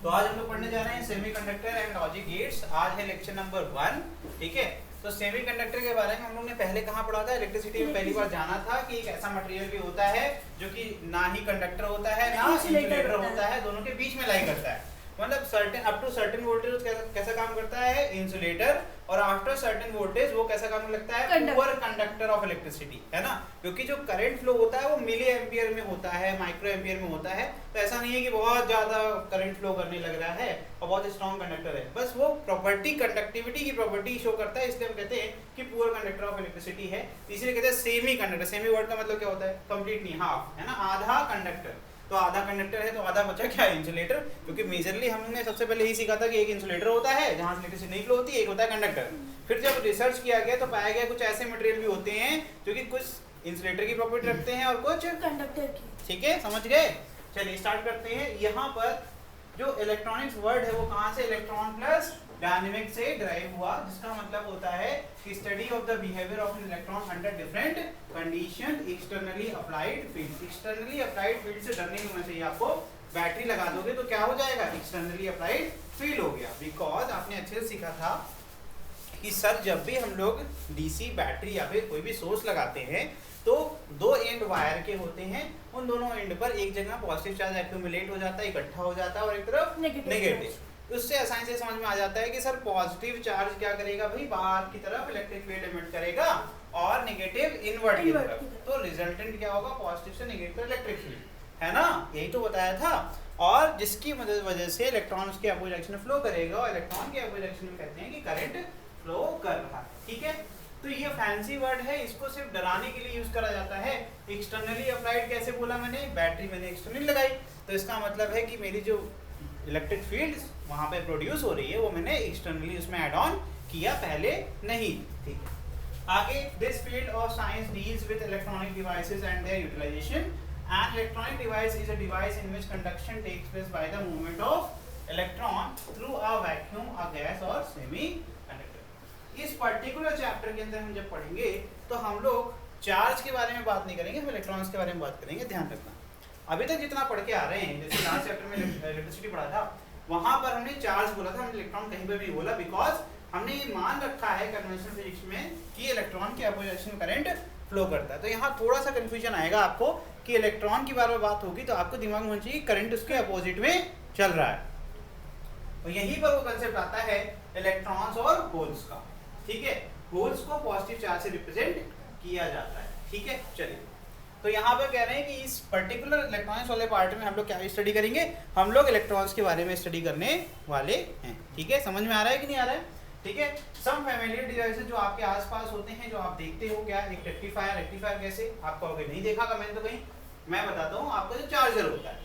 तो आज हम लोग पढ़ने जा रहे हैं सेमीकंडक्टर एंड लॉजिक गेट्स। आज है लेक्चर नंबर 1। ठीक है, तो सेमीकंडक्टर के बारे में हम लोग ने पहले कहाँ पढ़ा था? इलेक्ट्रिसिटी में पहली बार जाना था कि एक ऐसा मटेरियल भी होता है जो कि ना ही कंडक्टर होता है ना इंसुलेटर होता है, दोनों के बीच में लाई करता है। मतलब certain up to certain voltage कैसा काम करता है? इंसुलेटर। और आफ्टर सर्टेन वोल्टेज वो कैसा काम लगता है? पुअर कंडक्टर ऑफ इलेक्ट्रिसिटी, है ना। क्योंकि जो करंट फ्लो होता है वो मिली एम्पियर में होता है, माइक्रो एम्पियर में होता है। तो ऐसा नहीं है कि बहुत ज्यादा करंट फ्लो करने लग रहा है और बहुत स्ट्रॉन्ग कंडक्टर है, बस वो प्रॉपर्टी कंडक्टिविटी की प्रॉपर्टी शो करता है, इसलिए हम कहते हैं कि पुअर कंडक्टर ऑफ इलेक्ट्रिसिटी है। तीसरे कहते हैं सेमी कंडक्टर। सेमी वर्ड का मतलब क्या होता है? कंप्लीट नहीं, हाफ, है ना, आधा कंडक्टर। तो आधा कंडक्टर है तो आधा बचा क्या? इंसुलेटर। क्योंकि मेजरली हमने सबसे पहले यही सीखा था कि एक इंसुलेटर होता है जहां से इलेक्ट्रिसिटी नहीं फ्लो होती है, एक होता है कंडक्टर। फिर जब रिसर्च किया गया तो पाया गया कुछ ऐसे मटेरियल भी होते हैं जो कि कुछ इंसुलेटर की प्रॉपर्टी रखते हैं और कुछ कंडक्टर की। ठीक है, समझ गए? चलिए स्टार्ट करते हैं। यहाँ पर जो इलेक्ट्रॉनिक्स वर्ड है वो कहाँ से? इलेक्ट्रॉन प्लस डायनेमिक से डराइव हुआ, जिसका मतलब होता है कि study of the behaviour of an electron under different condition externally applied field. Externally applied field से डर नहीं होना चाहिए आपको। बैटरी लगा दोगे तो क्या हो जाएगा? एक्सटर्नली अप्लाइड फील्ड हो गया। बिकॉज आपने अच्छे से सीखा था कि सर जब भी हम लोग डीसी बैटरी या फिर कोई भी सोर्स लगाते हैं तो दो एंड वायर के होते हैं, उन दोनों एंड पर एक जगह पॉजिटिव चार्ज एक्यूमुलेट हो जाता है, इकट्ठा हो जाता है, और एक तरफ नेगेटिव। उससे आसानी से समझ में आ जाता है कि सर पॉजिटिव चार्ज क्या करेगा भाई? बाहर की तरफ इलेक्ट्रिक फील्ड एमिट करेगा और नेगेटिव इनवर्ट की तरफ। तो रिजल्टेंट क्या होगा? पॉजिटिव से नेगेटिव इलेक्ट्रिक फील्ड, है ना, यही तो बताया था। और जिसकी वजह से इलेक्ट्रॉन उसके अपोजिट डायरेक्शन में फ्लो करेगा, और इलेक्ट्रॉन के अपोजिट डायरेक्शन में कहते हैं कि करंट फ्लो कर रहा है। ठीक है, तो ये फैंसी वर्ड है, इसको सिर्फ डराने के लिए यूज करा जाता है। एक्सटर्नली अप्लाइड कैसे बोला मैंने? बैटरी मैंने एक्सटर्नली लगाई, तो इसका मतलब है कि मेरी जो इलेक्ट्रिक फील्ड वहां पे प्रोड्यूस हो रही है वो मैंने एक्सटर्नली उसमें ऐड ऑन किया, पहले नहीं। ठीक है, आगे this field of science deals with electronic devices and their utilization. An electronic device is a device in which conduction takes place by the movement of electron through a vacuum, a gas or semiconductor. इस particular chapter के अंदर हम जब पढ़ेंगे तो हम लोग charge के बारे में बात नहीं करेंगे, हम इलेक्ट्रॉन्स के बारे में बात करेंगे। ध्यान रखना, अभी तक जितना पढ़ के आ रहे हैं, जैसे लास्ट चैप्टर में इलेक्ट्रिसिटी पढ़ा था, वहां पर हमने चार्ज बोला था, हमने इलेक्ट्रॉन कहीं पर भी बोला, बिकॉज हमने ये मान रखा है कन्वेंशनल फिजिक्स में कि इलेक्ट्रॉन के अपोजिट डायरेक्शन में करंट फ्लो करता है। तो यहाँ थोड़ा सा कंफ्यूजन आएगा आपको कि इलेक्ट्रॉन की बार में बात होगी तो आपको दिमाग में होना चाहिए करंट उसके अपोजिट में चल रहा है, और यहीं पर वो कंसेप्ट आता है इलेक्ट्रॉन्स और होल्स का। ठीक है, होल्स को पॉजिटिव चार्ज से रिप्रेजेंट किया जाता है। ठीक है, चलिए, तो यहाँ पर कह रहे हैं कि इस पर्टिकुलर इलेक्ट्रॉनिक्स वाले पार्ट में हम लोग क्या स्टडी करेंगे? हम लोग इलेक्ट्रॉन्स के बारे में स्टडी करने वाले हैं। ठीक है, समझ में आ रहा है कि नहीं आ रहा है? ठीक है, सम फैमिलियर डिवाइसेस जो आपके आसपास होते हैं, जो आप देखते हो, क्या एक रेक्टिफायर। रेक्टिफायर कैसे? आपको अगर नहीं देखा कमेंट तो कहीं, मैं बताता हूँ। आपका जो चार्जर होता है,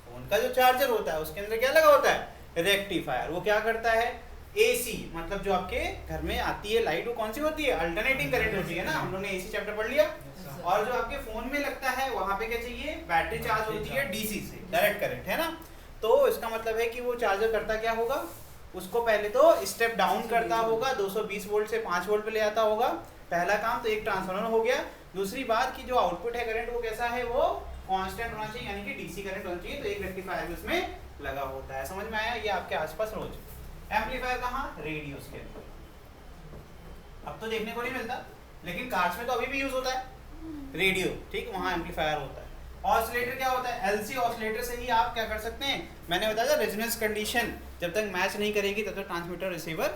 फोन का जो चार्जर होता है, उसके अंदर क्या लगा होता है? रेक्टिफायर। वो क्या करता है? एसी, मतलब जो आपके घर में आती है लाइट, वो कौन सी होती है? अल्टरनेटिंग करंट होती है ना, हम लोगों ने एसी चैप्टर पढ़ लिया। और जो आपके फोन में लगता है वहां पे क्या चाहिए? बैटरी चार्ज होती है डीसी से, डायरेक्ट करंट, है ना। तो इसका मतलब है कि वो चार्जर करता क्या होगा? उसको पहले तो स्टेप डाउन करता होगा, 220 वोल्ट से 5 वोल्ट पे ले आता होगा। पहला काम तो एक ट्रांसफार्मर हो गया। दूसरी बात कि जो आउटपुट है करंट वो कैसा है? वो कांस्टेंट होना चाहिए, यानी कि डीसी करंट होना चाहिए। तो एक रेक्टिफायर भी उसमें लगा होता है। समझ में आया? ये आपके आसपास रोज। एम्पलीफायर कहाँ? रेडियोस के अंदर। अब तो देखने को नहीं मिलता, लेकिन कार्स में तो अभी भी यूज होता है रेडियो। ठीक, वहाँ एम्पलीफायर होता है। ऑसिलेटर क्या होता है? एलसी ऑसिलेटर से ही आप क्या कर सकते हैं? मैंने बताया था रेजोनेंस कंडीशन जब तक मैच नहीं करेगी तब तक ट्रांसमीटर रिसीवर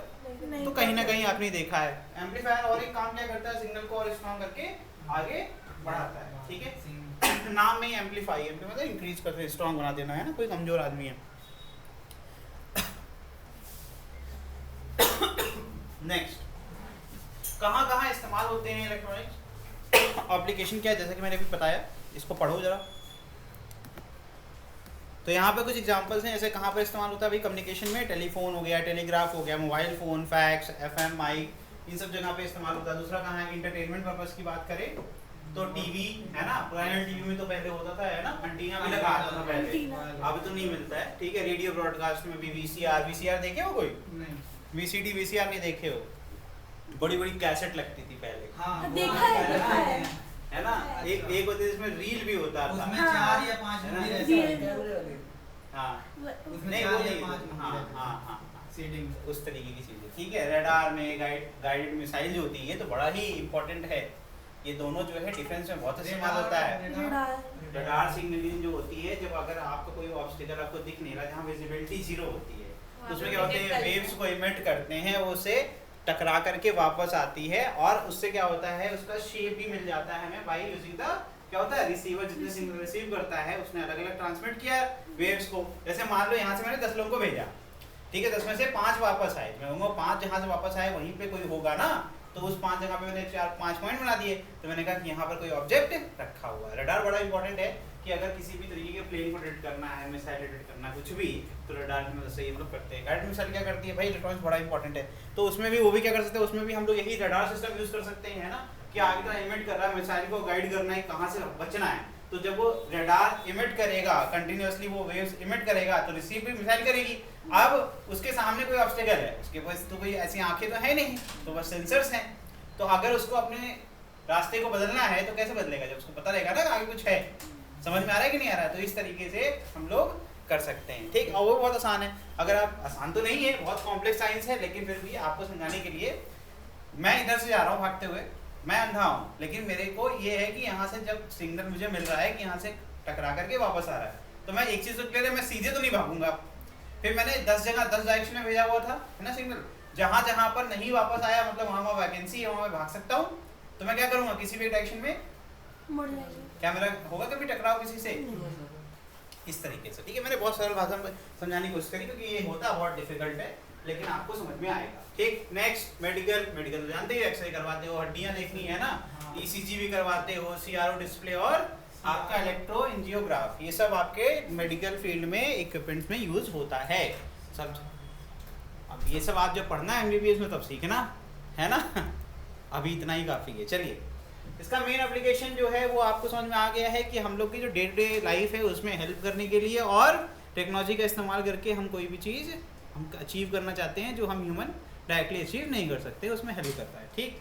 तो कहीं ना कहीं आपने देखा है। एम्पलीफायर और एक काम क्या करता है? सिग्नल को और स्ट्रॉन्ग करके आगे बढ़ाता है। ठीक है, नाम में ही एम्पलीफाई है, मतलब इंक्रीज करके स्ट्रॉन्ग बना देना, है ना। कोई कमजोर आदमी है। नेक्स्ट, कहाँ कहाँ इस्तेमाल होते हैं इलेक्ट्रॉनिक्स? एप्लीकेशन क्या है? जैसा कि मैंने अभी बताया, इसको पढ़ो जरा। तो यहाँ पे कुछ एग्जांपल्स हैं, ऐसे कहाँ पर इस्तेमाल होता है भाई? कम्युनिकेशन में टेलीफोन हो गया, टेलीग्राफ हो गया, mobile phone, fax, FM, mic, इन सब जगह पे इस्तेमाल होता है। दूसरा कहाँ है? इंटरटेनमेंट पर्पस की बात करें तो टीवी, है ना। पुराने टीवी में तो पहले होता था, है ना, एंटीना भी लगा आता था पहले, अब तो नहीं मिलता है। ठीक है, रेडियो ब्रॉडकास्ट में भी वीसीआर देखे हो कोई? नहीं। वीसीडी वीसीआर नहीं देखे हो? बड़ी बड़ी कैसेट लगती थी पहले। हाँ, देखा है। है ना। एक होते जिसमें रील भी होता था, उसमें 4 या 5 है ना? हाँ उसमें नहीं 4 वो या नहीं 5 हाँ हाँ हाँ सीडिंग उस तरीके की चीज़ें ठीक है। रडार में गाइडेड मिसाइल जो होती है ये तो बड़ा ही इंपॉर्टेंट है। ये दोनों जो है डिफेंस में बहुत इस्तेमाल होता है। रडार सिग्नलिंग जो होती है जब अगर आपका कोई ऑब्स्टिकल आपको दिख नहीं रहा जहाँ विजिबिलिटी जीरो होती है तो उसमें क्या होते हैं वेव्स को इमिट करते हैं वो उसे टकरा करके वापस आती है और उससे क्या होता है उसका शेप भी मिल जाता है हमें बाय यूजिंग द क्या होता है रिसीवर जितने सिग्नल रिसीव करता है उसने अलग अलग ट्रांसमिट किया वेव्स को। जैसे मान लो यहाँ से मैंने 10 लोगों को भेजा ठीक है 10 में से 5 वापस आए मैं कहूँगा 5 जहाँ से वापस आए वहीं पे कोई होगा ना तो उस 5 जगह पे मैंने 4-5 पॉइंट बना दिए तो मैंने कहा कि यहाँ पर कोई ऑब्जेक्ट रखा हुआ है। रडार बड़ा इंपॉर्टेंट है कि अगर किसी भी तरीके के प्लेन को डिटेक्ट करना है मिसाइल डिटेक्ट करना कुछ भी तो रडार की मदद से ये लोग करते हैं। गाइडेड मिसाइल क्या करती है भाई इलेक्ट्रॉनिक्स बड़ा इंपॉर्टेंट है तो उसमें भी वो भी क्या कर सकते हैं उसमें भी हम लोग यही रडार सिस्टम यूज कर सकते हैं ना कि आगे तरह इमिट कर रहा है मिसाइल को गाइड करना है कहाँ से बचना है तो जब वो रडार इमिट करेगा कंटिन्यूअसली वो वेव्स इमिट करेगा तो रिसीव भी मिसाइल करेगी। अब उसके सामने कोई ऑब्स्टेकल है उसके पास तो कोई ऐसी आंखें तो है नहीं तो बस सेंसर्स हैं तो अगर उसको अपने रास्ते को बदलना है तो कैसे बदलेगा जब उसको पता रहेगा ना आगे कुछ है। समझ में आ रहा है कि नहीं आ रहा है? तो इस तरीके से हम लोग कर सकते हैं ठीक। और वो बहुत आसान है अगर आप आसान तो नहीं है बहुत कॉम्प्लेक्स साइंस है लेकिन फिर भी आपको समझाने के लिए मैं इधर से जा रहा हूँ भागते हुए मैं अंधा हूँ लेकिन मेरे को ये है कि यहाँ से जब सिग्नल मुझे मिल रहा है कि यहाँ से टकरा करके वापस आ रहा है तो मैं एक चीज़ तो क्लियर है मैं सीधे तो नहीं भागूंगा। फिर मैंने 10 जगह 10 डायरेक्शन में भेजा हुआ था है ना सिग्नल जहाँ जहाँ पर नहीं वापस आया मतलब वहाँ वैकेंसी है वहाँ मैं भाग सकता हूँ तो मैं क्या करूँगा किसी भी डायरेक्शन में मुड़ जाएगी। क्या मेरा होगा कभी टकराव किसी से इस तरीके से ठीक है। मैंने बहुत सरल भाषा में समझाने की कोशिश करी क्योंकि ये होता बहुत डिफिकल्ट है लेकिन आपको समझ में आएगा ठीक। नेक्स्ट मेडिकल तो जानते ही एक्सरे करवाते हो हड्डियां देखनी है ना ईसीजी भी करवाते हो सीआरओ डिस्प्ले और आपका इलेक्ट्रो एंजियोग्राफ ये सब आपके मेडिकल फील्ड में इक्विपमेंट्स में यूज होता है सब। अब ये सब आप जब पढ़ना है एमबीबीएस में तब सीखना है ना अभी इतना ही काफ़ी है। चलिए इसका मेन एप्लीकेशन जो है वो आपको समझ में आ गया है कि हम लोग की जो डे टू डे लाइफ है उसमें हेल्प करने के लिए और टेक्नोलॉजी का इस्तेमाल करके हम कोई भी चीज़ हम अचीव करना चाहते हैं जो हम ह्यूमन डायरेक्टली अचीव नहीं कर सकते उसमें हेल्प करता है ठीक।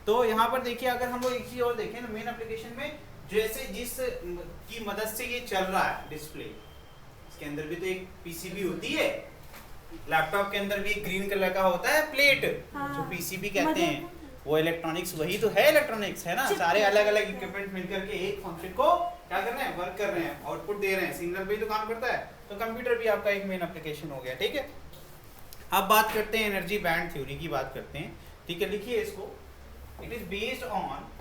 तो यहाँ पर देखिए अगर हम लोग एक चीज़ और देखें ना मेन एप्लीकेशन में जैसे जिस की मदद से ये चल रहा है डिस्प्ले इसके अंदर भी तो एक पीसीबी होती है लैपटॉप के अंदर भी एक ग्रीन कलर का होता है प्लेट जो पीसीबी कहते हैं वो इलेक्ट्रॉनिक्स वही तो है इलेक्ट्रॉनिक्स है ना सारे अलग अलग इक्विपमेंट मिलकर के एक फंक्शन को क्या कर रहे हैं वर्क कर रहे हैं आउटपुट दे रहे हैं सिग्नल पे तो काम करता है तो कंप्यूटर भी आपका एक मेन एप्लीकेशन हो गया ठीक है। अब बात करते हैं एनर्जी बैंड थ्योरी की बात करते हैं ठीक है। लिखिए इसको it is based on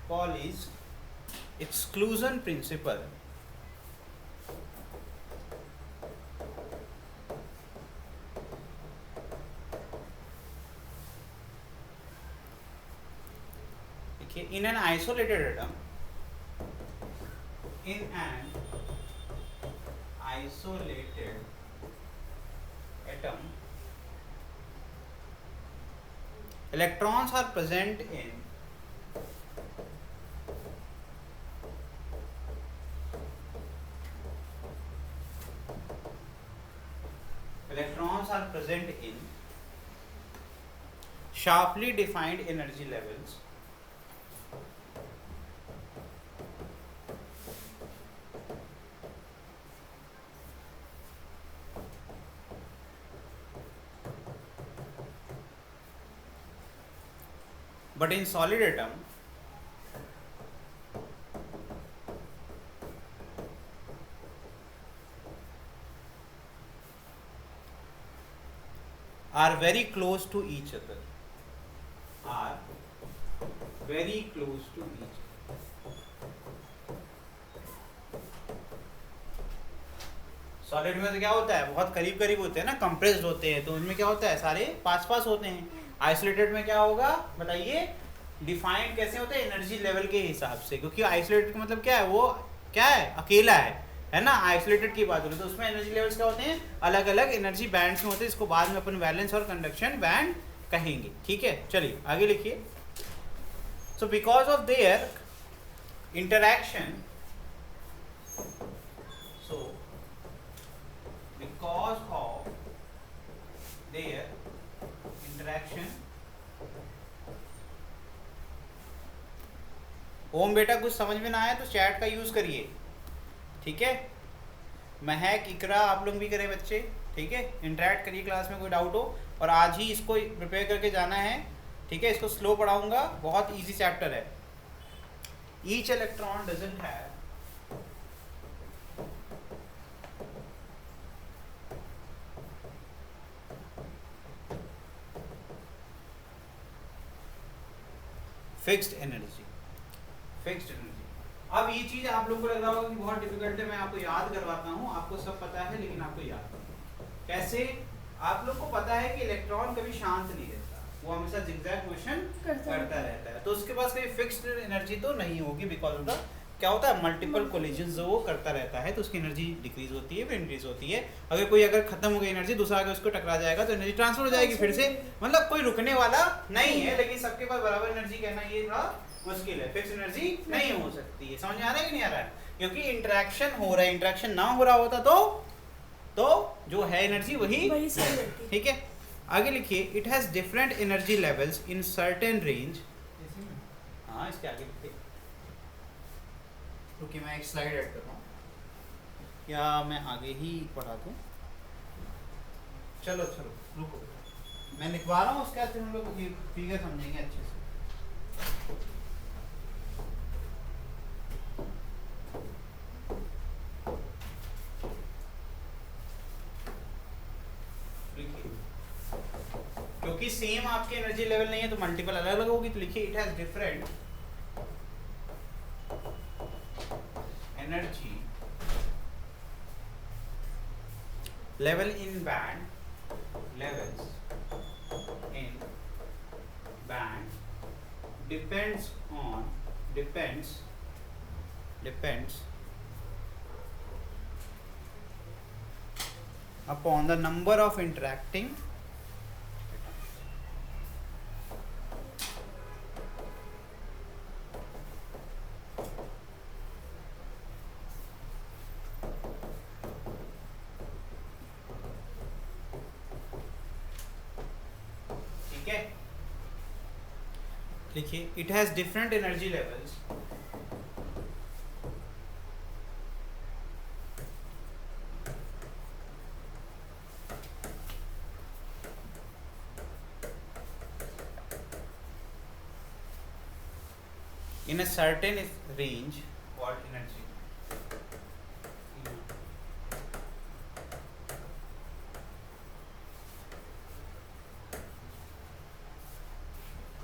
Pauli's exclusion principle in an isolated atom electrons are present in sharply defined energy levels but in solid atom are very close to each other solid में तो क्या होता है बहुत करीब करीब होते हैं ना कंप्रेस्ड होते हैं तो उनमें क्या होता है सारे पास पास होते हैं। आइसोलेटेड में क्या होगा बताइए डिफाइंड कैसे होते हैं एनर्जी लेवल के हिसाब से क्योंकि आइसोलेटेड का मतलब क्या है वो क्या है अकेला है ना। आइसोलेटेड की बात हो रही है तो उसमें एनर्जी लेवल्स क्या होते हैं अलग अलग एनर्जी बैंड्स में होते हैं इसको बाद में अपन वैलेंस और कंडक्शन बैंड कहेंगे ठीक है। चलिए आगे लिखिए so because of their interaction because of their interaction ओम बेटा कुछ समझ में ना आया तो चैट का यूज़ करिए, ठीक है। महक, इकरा, आप लोग भी करें बच्चे, ठीक है। इंटरेक्ट करिए क्लास में, कोई डाउट हो। और आज ही इसको प्रिपेयर करके जाना है, ठीक है। इसको स्लो पढ़ाऊंगा, बहुत इजी चैप्टर है। Each electron doesn't have fixed energy. Fixed energy, अब ये चीज आप लोग को लग रहा होगा कि बहुत डिफिकल्ट है, मैं आपको याद करवाता हूँ। आपको सब पता है लेकिन आपको याद करवाता कैसे। आप लोग को पता है कि इलेक्ट्रॉन कभी शांत नहीं रहता, वो हमेशा जिगजैग मोशन करता रहता है। तो उसके पास कोई फिक्स्ड एनर्जी तो नहीं होगी, बिकॉज ऑफ द क्या होता है, मल्टीपल कोलिजन जो वो करता रहता है, तो उसकी एनर्जी डिक्रीज होती है फिर इंक्रीज होती है। अगर खत्म हो गई एनर्जी, दूसरा आगे उसको टकरा जाएगा तो एनर्जी ट्रांसफर हो जाएगी फिर से, मतलब कोई रुकने वाला नहीं है। लेकिन सबके पास बराबर एनर्जी कहना ये थोड़ा मुश्किल है, फिक्स एनर्जी नहीं हो सकती है। समझ में आ रहा है कि नहीं आ रहा है? क्योंकि इंटरेक्शन हो रहा है, इंटरेक्शन ना हो रहा होता तो जो है एनर्जी वही ठीक है। आगे लिखिए, it has different energy levels in certain range. हाँ, इसके आगे लिखिए, क्योंकि मैं एक स्लाइड ऐड कर रहा हूँ, या मैं आगे ही पढ़ा दूँ? चलो रुको, मैं लिखवा रहा हूँ, उसके बाद फिर हम लोग फिगर समझेंगे अच्छे से। क्योंकि सेम आपके एनर्जी लेवल नहीं है तो मल्टीपल अलग अलग होगी, तो लिखिए it has different energy level in band depends upon the number of interacting लिखिए, it has different energy levels in a certain range. What energy?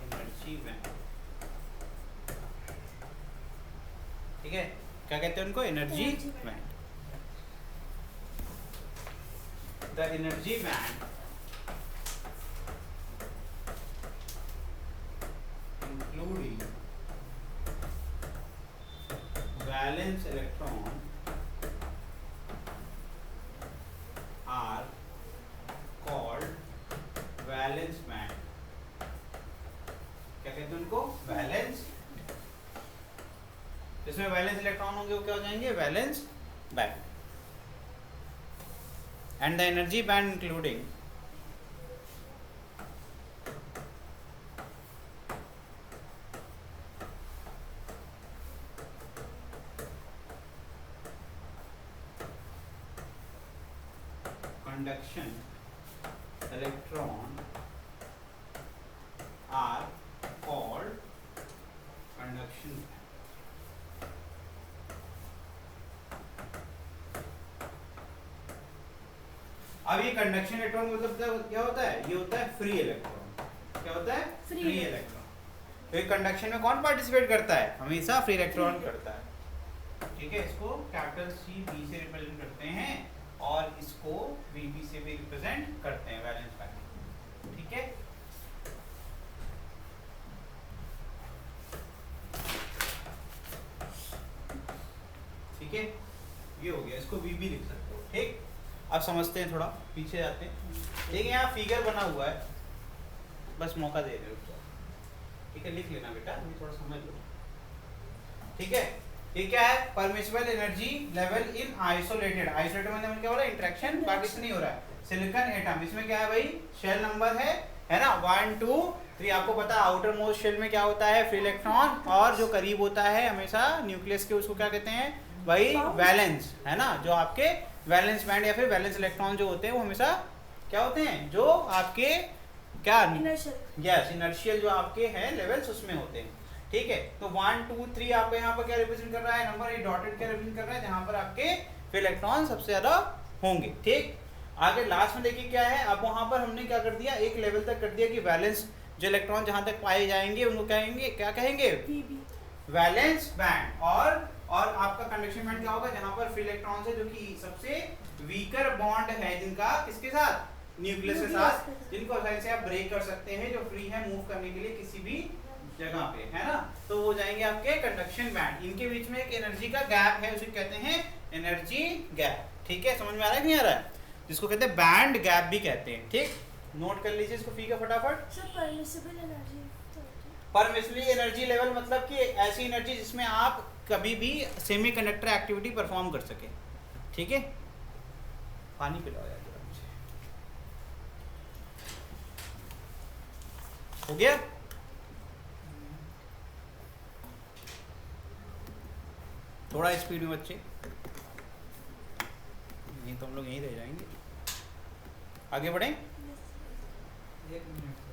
Energy band, ठीक है। क्या कहते हैं उनको? Energy band. The energy band including valence electron are called valence band. क्या कहते हैं उनको? वैलेंस। जिसमें वैलेंस इलेक्ट्रॉन होंगे वो क्या हो जाएंगे? Valence band. And the energy band including conduction electron are called conduction band. अब ये कंडक्शन इलेक्ट्रॉन मतलब क्या होता है? ये होता है फ्री इलेक्ट्रॉन। क्या होता है? Free electron. तो ये कंडक्शन में कौन पार्टिसिपेट करता है? हमेशा फ्री इलेक्ट्रॉन करता है, ठीक है। इसको कैपिटल सी बी से रिप्रेजेंट करते हैं और इसको वीबी से भी रिप्रेजेंट करते हैं, वैलेंस बैंड, ठीक है। ठीक है, ये हो गया, इसको वीबी लिख सकते हो, ठीक। अब समझते हैं, थोड़ा पीछे जाते हैं। देखिए यहाँ फिगर बना हुआ है, बस मौका दे रहे हो, ठीक है। लिख लेना बेटा, अभी थोड़ा समझ लो, ठीक है। ये क्या है? Permissible energy level in isolated. Isolated मतलब क्या हो रहा है? इंटरेक्शन बाकी से नहीं हो रहा है। सिलिकॉन एटम, इसमें क्या है भाई? शेल नंबर है, है ना। 1 2 3 आपको पता है आउटर मोस्ट शेल में क्या होता है, फ्री इलेक्ट्रॉन, और जो करीब होता है हमेशा न्यूक्लियस के उसको क्या कहते हैं, वही वैलेंस, है ना। जो आपके वैलेंस बैंड या फिर वैलेंस इलेक्ट्रॉन जो होते हैं वो हमेशा क्या होते हैं, जो आपके क्या यस इनर्शियल जो आपके हैं लेवल्स उसमें होते हैं, ठीक है। तो 1 2 3 आपका यहाँ पर क्या रिप्रेजेंट कर रहा है, नंबर, ये डॉटेड क्या रिप्रेजेंट कर रहा है, जहाँ पर आपके फ्री इलेक्ट्रॉन सबसे ज्यादा होंगे, ठीक। आगे लास्ट में देखिए क्या है, अब वहां पर हमने क्या कर दिया, एक लेवल तक कर दिया कि वैलेंस जो इलेक्ट्रॉन जहां तक पाए जाएंगे उनको कहेंगे, क्या कहेंगे, वैलेंस बैंड। और आपका कंडक्शन बैंड क्या होगा, जहां पर फ्री इलेक्ट्रॉन है जो कि सबसे वीकर बॉन्ड है जिनका किसके साथ, न्यूक्लियस के साथ, जिनको आसानी से आप ब्रेक कर सकते हैं, जो फ्री है मूव करने के लिए किसी भी जगह पे, है ना। तो वो जाएंगे आपके कंडक्शन बैंड। इनके बीच में एक एनर्जी का गैप है, उसे कहते हैं एनर्जी गैप, ठीक है। समझ में आ रहा है कि नहीं आ रहा है, जिसको कहते हैं बैंड गैप भी कहते हैं, ठीक। नोट कर लीजिए इसको फी का फटाफट। परमिसिबल एनर्जी लेवल मतलब कि ऐसी एनर्जी जिसमें आप कभी भी सेमीकंडक्टर एक्टिविटी परफॉर्म कर सके, ठीक है। पानी पिलाओ यार जरा मुझे, हो गया। थोड़ा स्पीड में बच्चे, नहीं तो हम लोग यहीं रह जाएंगे। आगे बढ़ें। 1 मिनट सर।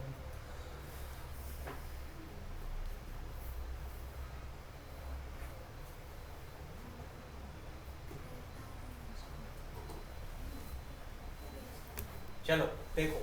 चलो देखो,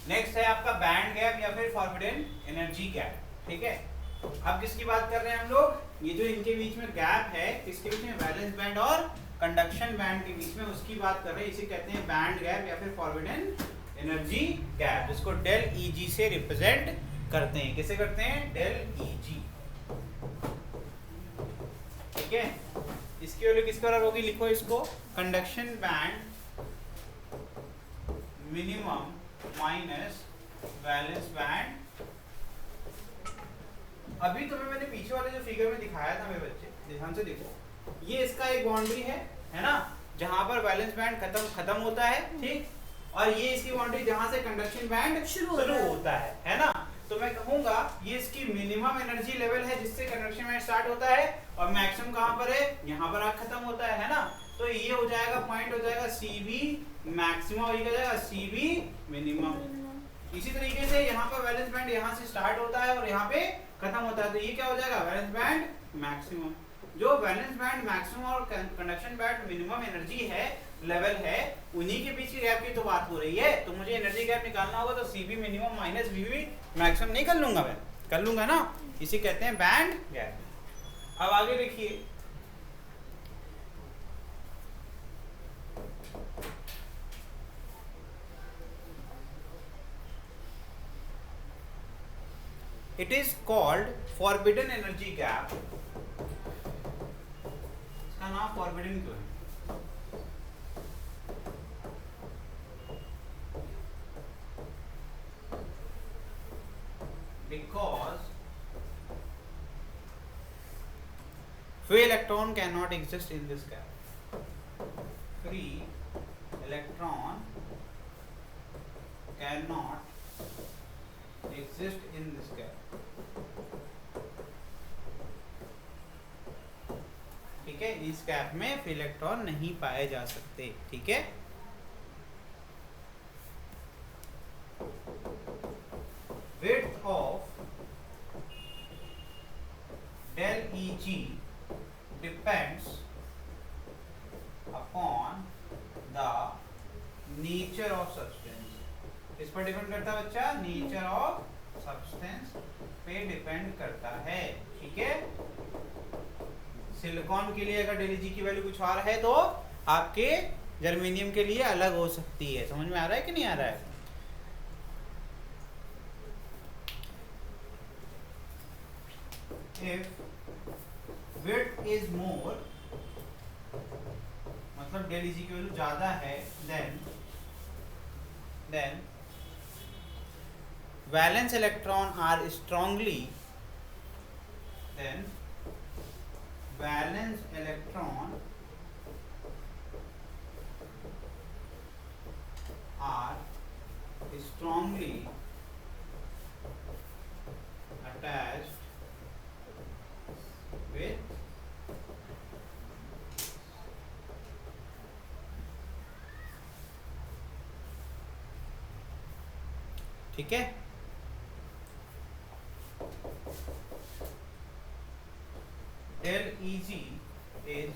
नेक्स्ट है आपका बैंड गैप या फिर फॉरबिडन एनर्जी गैप, ठीक है। अब किसकी बात कर रहे हैं हम लोग, ये जो इनके बीच में गैप है, किसके बीच में, वैलेंस बैंड और कंडक्शन बैंड के बीच में, उसकी बात कर रहे हैं। इसे कहते हैं बैंड गैप या फिर फॉरबिडन एनर्जी गैप, जिसको डेल ईजी से रिप्रेजेंट करते हैं। किसे करते हैं, डेल ईजी, ठीक है। इसकी वैल्यू किस तरह होगी, लिखो इसको, conduction band minimum minus valence band. अभी तुम्हें मैंने पीछे वाले जो फिगर में दिखाया था मेरे बच्चे, ध्यान से देखो, ये इसका एक बाउंड्री है ना, जहां पर वैलेंस बैंड खत्म होता है, ठीक। और ये इसकी बाउंड्री जहां से कंडक्शन बैंड शुरू होता है ना। तो मैं कहूंगा ये इसकी मिनिमम एनर्जी लेवल है जिससे कंडक्शन बैंड स्टार्ट होता है, और मैक्सिमम कहां पर है, यहां पर आकर खत्म होता है ना। तो ये हो जाएगा, पॉइंट हो जाएगा सीबी मैक्सिमम, हो जाएगा सीबी मिनिमम। इसी तरीके से यहाँ पर वैलेंस बैंड यहाँ से स्टार्ट होता है और यहाँ पे खत्म होता है, तो ये क्या हो जाएगा, वैलेंस बैंड मैक्सिमम। जो वैलेंस बैंड मैक्सिमम और कंडक्शन बैंड मिनिमम एनर्जी है, लेवल है, उन्हीं के बीच की गैप की तो बात हो रही है। तो मुझे एनर्जी गैप निकालना होगा, तो सीबी मिनिमम माइनस वीबी मैक्सिमम नहीं कर लूंगा, मैं कर लूंगा ना, इसे कहते हैं बैंड गैप। अब आगे देखिए, it is called forbidden energy gap। इसका नाम forbidden क्यों है, because free electron cannot exist in this gap। free electron cannot exist in this gap, ठीक है। इस गैप में फ्री इलेक्ट्रॉन नहीं पाए जा सकते, ठीक है। width of del Eg depends upon the nature of substance। इस पर डिपेंड करता है बच्चा, नेचर ऑफ सब्सटेंस पे डिपेंड करता है, ठीक है। सिलिकॉन के लिए अगर डेल जी की वैल्यू कुछ और है तो आपके जर्मेनियम के लिए अलग हो सकती है। समझ में आ रहा है कि नहीं आ रहा है। if width is more, मतलब डेल जी की वैल्यू ज्यादा है, then valence electron are strongly, then valence electron are strongly attached with ठीक है। del Eg is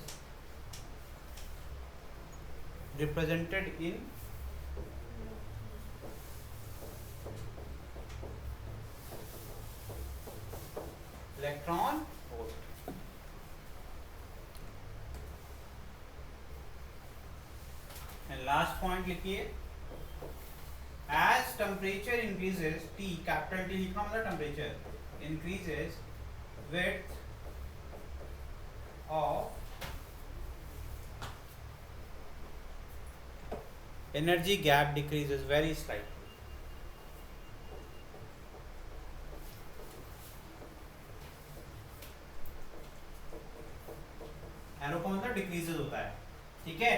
represented in electron volt। And last point लिखिए, as temperature increases, T capital T लिखा मतलब temperature increases, width of energy gap decreases very slightly। Arrow का मतलब decreases होता है, ठीक है।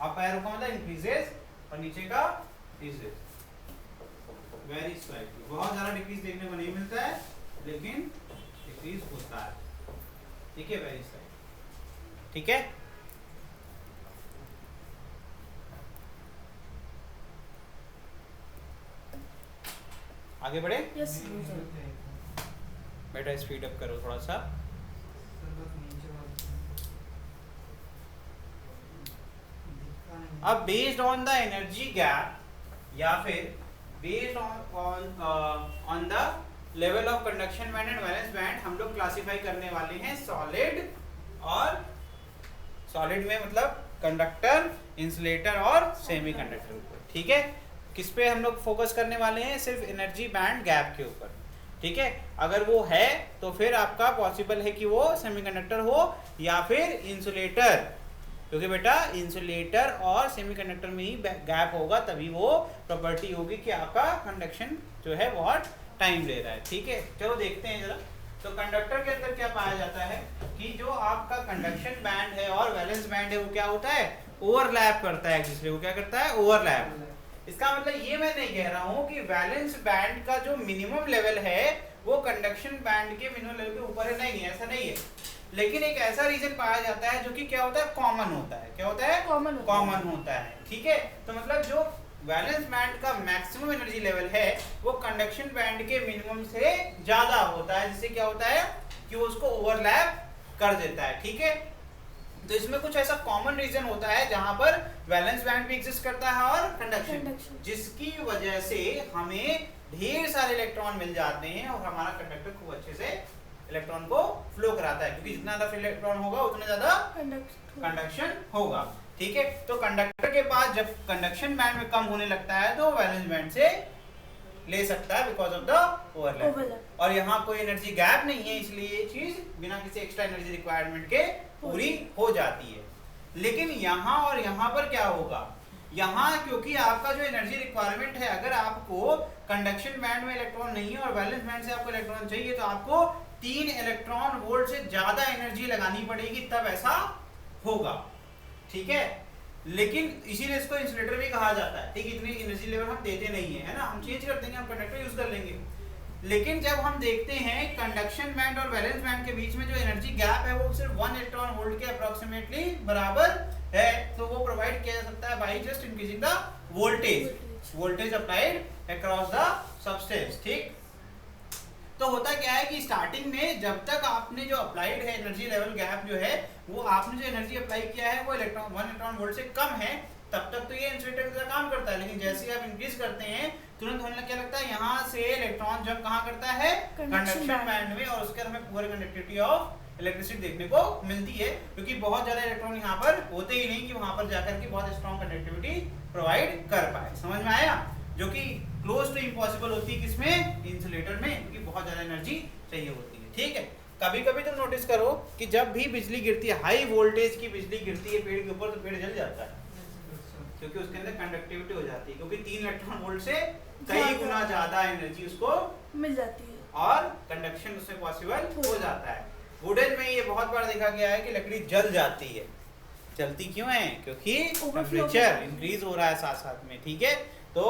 अप एरो का मतलब इंक्रीजेस और नीचे का डिक्रीजेस वेरी स्लाइटली। बहुत ज्यादा डिक्रीज देखने को नहीं मिलता है लेकिन डिक्रीज होता है, ठीक है, वेरी स्लाइटली, ठीक है। आगे बढ़े यस बेटा, स्पीड अप करो थोड़ा सा। अब based on the energy gap या फिर based on the level of conduction band and valence band हम लोग क्लासिफाई करने वाले हैं सॉलिड और सॉलिड में मतलब कंडक्टर, इंसुलेटर और सेमीकंडक्टर को, ठीक है। किस पे हम लोग फोकस करने वाले हैं? सिर्फ एनर्जी बैंड गैप के ऊपर, ठीक है। अगर वो है तो फिर आपका पॉसिबल है कि वो सेमीकंडक्टर हो या फिर इंसुलेटर, क्योंकि बेटा इंसुलेटर और सेमीकंडक्टर में ही गैप होगा, तभी वो प्रॉपर्टी होगी कि आपका कंडक्शन जो है बहुत टाइम ले रहा है, ठीक है। चलो देखते हैं जरा। तो कंडक्टर के अंदर क्या पाया जाता है कि जो आपका कंडक्शन बैंड है और वैलेंस बैंड है वो क्या होता है? ओवरलैप करता है एक दूसरे को। क्या करता है? ओवरलैप। इसका मतलब ये मैं नहीं कह रहा हूँ कि वैलेंस बैंड का जो मिनिमम लेवल है वो कंडक्शन बैंड के मिनिमम लेवल के ऊपर है, नहीं है, ऐसा नहीं है। लेकिन एक ऐसा रीजन पाया जाता है जो कि क्या होता है? कॉमन होता है। क्या होता है? कॉमन होता है, ठीक है। तो मतलब जो वैलेंस बैंड का मैक्सिमम एनर्जी लेवल है वो कंडक्शन बैंड के मिनिमम से ज्यादा होता है, जिससे क्या होता है कि वो उसको ओवरलैप कर देता है, ठीक है। तो इसमें कुछ ऐसा कॉमन रीजन होता है जहां पर वैलेंस बैंड भी एग्जिस्ट करता है और कंडक्शन, जिसकी वजह से हमें ढेर सारे इलेक्ट्रॉन मिल जाते हैं और हमारा कंडक्टर खूब अच्छे से इलेक्ट्रॉन को फ्लो कराता है, क्योंकि जितना ज्यादा इलेक्ट्रॉन होगा उतना ज्यादा कंडक्शन होगा, ठीक है। तो कंडक्टर के पास जब कंडक्शन बैंड में कम होने लगता है तो वैलेंस बैंड से ले सकता है बिकॉज ऑफ द ओवरलैप। और यहाँ कोई एनर्जी गैप नहीं है, इसलिए ये चीज बिना किसी एक्स्ट्रा एनर्जी रिक्वायरमेंट के पूरी हो जाती है। लेकिन यहाँ और यहाँ पर क्या होगा? यहाँ क्योंकि आपका जो एनर्जी रिक्वायरमेंट है, अगर आपको कंडक्शन बैंड में इलेक्ट्रॉन नहीं है और वैलेंस बैंड से आपको इलेक्ट्रॉन चाहिए तो आपको 3 इलेक्ट्रॉन वोल्ट से ज्यादा एनर्जी लगानी पड़ेगी, तब ऐसा होगा, ठीक है। लेकिन इसीलिए इसको इंसुलेटर भी कहा जाता है, ठीक। इतनी एनर्जी लेवल हम देते नहीं है ना, हम चेंज कर देंगे, हम कंडक्टर यूज कर लेंगे। लेकिन जब हम देखते हैं कंडक्शन बैंड और वैलेंस बैंड के बीच में जो एनर्जी गैप है वो सिर्फ 1 इलेक्ट्रॉन वोल्ट के अप्रोक्सीमेटली बराबर है, तो वो प्रोवाइड किया जा सकता है by just increasing the voltage applied across the substance, ठीक। तो होता क्या है कि स्टार्टिंग में जब तक आपने जो अप्लाइड है एनर्जी लेवल गैप जो है वो आपने जो एनर्जी अप्लाई किया है वो 1 इलेक्ट्रॉन वोल्ट से कम है, तब तक तो ये इंसुलेटर की तरह काम करता है। लेकिन जैसे ही आप इंक्रीज करते हैं तुरंत होने क्या लगता है, यहाँ से इलेक्ट्रॉन जब कहाँ करता है? कंडक्शन बैंड में, और उसके हमें पूरी कंडक्टिविटी ऑफ इलेक्ट्रिसिटी देखने को मिलती है, क्योंकि बहुत ज्यादा इलेक्ट्रॉन यहाँ पर होते ही नहीं कि वहां पर जाकर के बहुत स्ट्रॉन्ग कंडक्टिविटी प्रोवाइड कर पाए। समझ में आया? जो कि क्लोज टू इम्पॉसिबल होती है किसमें? इंसुलेटर में, क्योंकि बहुत ज्यादा एनर्जी चाहिए होती है, ठीक है। कभी कभी तुम नोटिस करो कि जब भी बिजली गिरती है, हाई वोल्टेज की बिजली गिरती है पेड़ के ऊपर, तो पेड़ जल जाता है, क्योंकि उसके अंदर कंडक्टिविटी हो जाती है, क्योंकि 3 इलेक्ट्रॉन वोल्ट से कई गुना ज्यादा एनर्जी उसको मिल जाती है और कंडक्शन उससे पॉसिबल हो जाता है। वुडन में ये बहुत बार देखा गया है कि लकड़ी जल जाती है। जलती क्यों है? क्योंकि टेम्परेचर इंक्रीज हो रहा है साथ साथ में, ठीक है। तो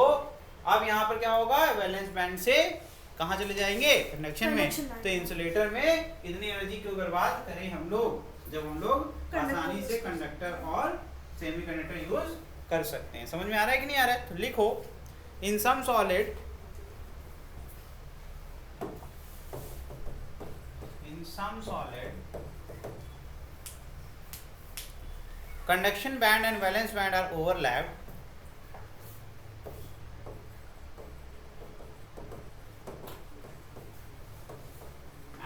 अब यहाँ पर क्या होगा, वैलेंस बैंड से कहाँ चले जाएंगे, कंडक्शन में। Conduction band। तो इंसुलेटर में इतनी एनर्जी क्यों बर्बाद करें हम लोग, जब हम लोग आसानी से कंडक्टर और सेमीकंडक्टर यूज कर सकते हैं। समझ में आ रहा है कि नहीं आ रहा है? तो लिखो, in some solid, in some solid conduction band and valence band are overlapped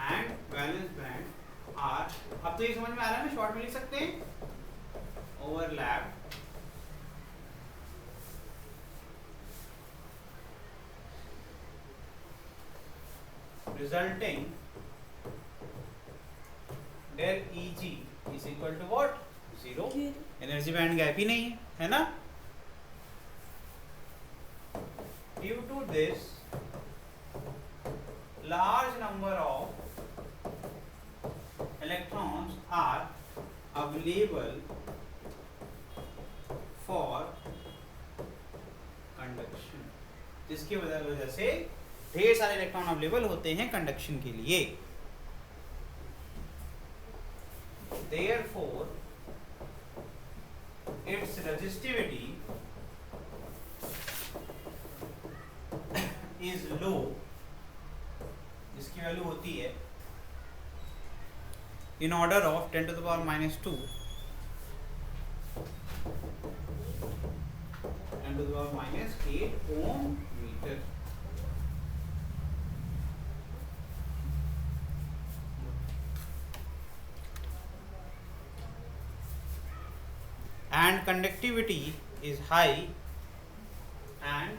and valence band are, अब तो ये समझ में आ रहा है ना, शॉर्ट में लिख सकते हैं, overlapped resulting del Eg is equal to what, 0। Energy band gap ही नहीं है ना। Due to this large number of electrons are available for conduction, जिसकी वजह से ढेर सारे इलेक्ट्रॉन अवेलेबल होते हैं कंडक्शन के लिए। Therefore, its resistivity is low, जिसकी वैल्यू होती है in order of 10 to the power minus 2 10 to the power minus 8 ohm meter। And conductivity is high, and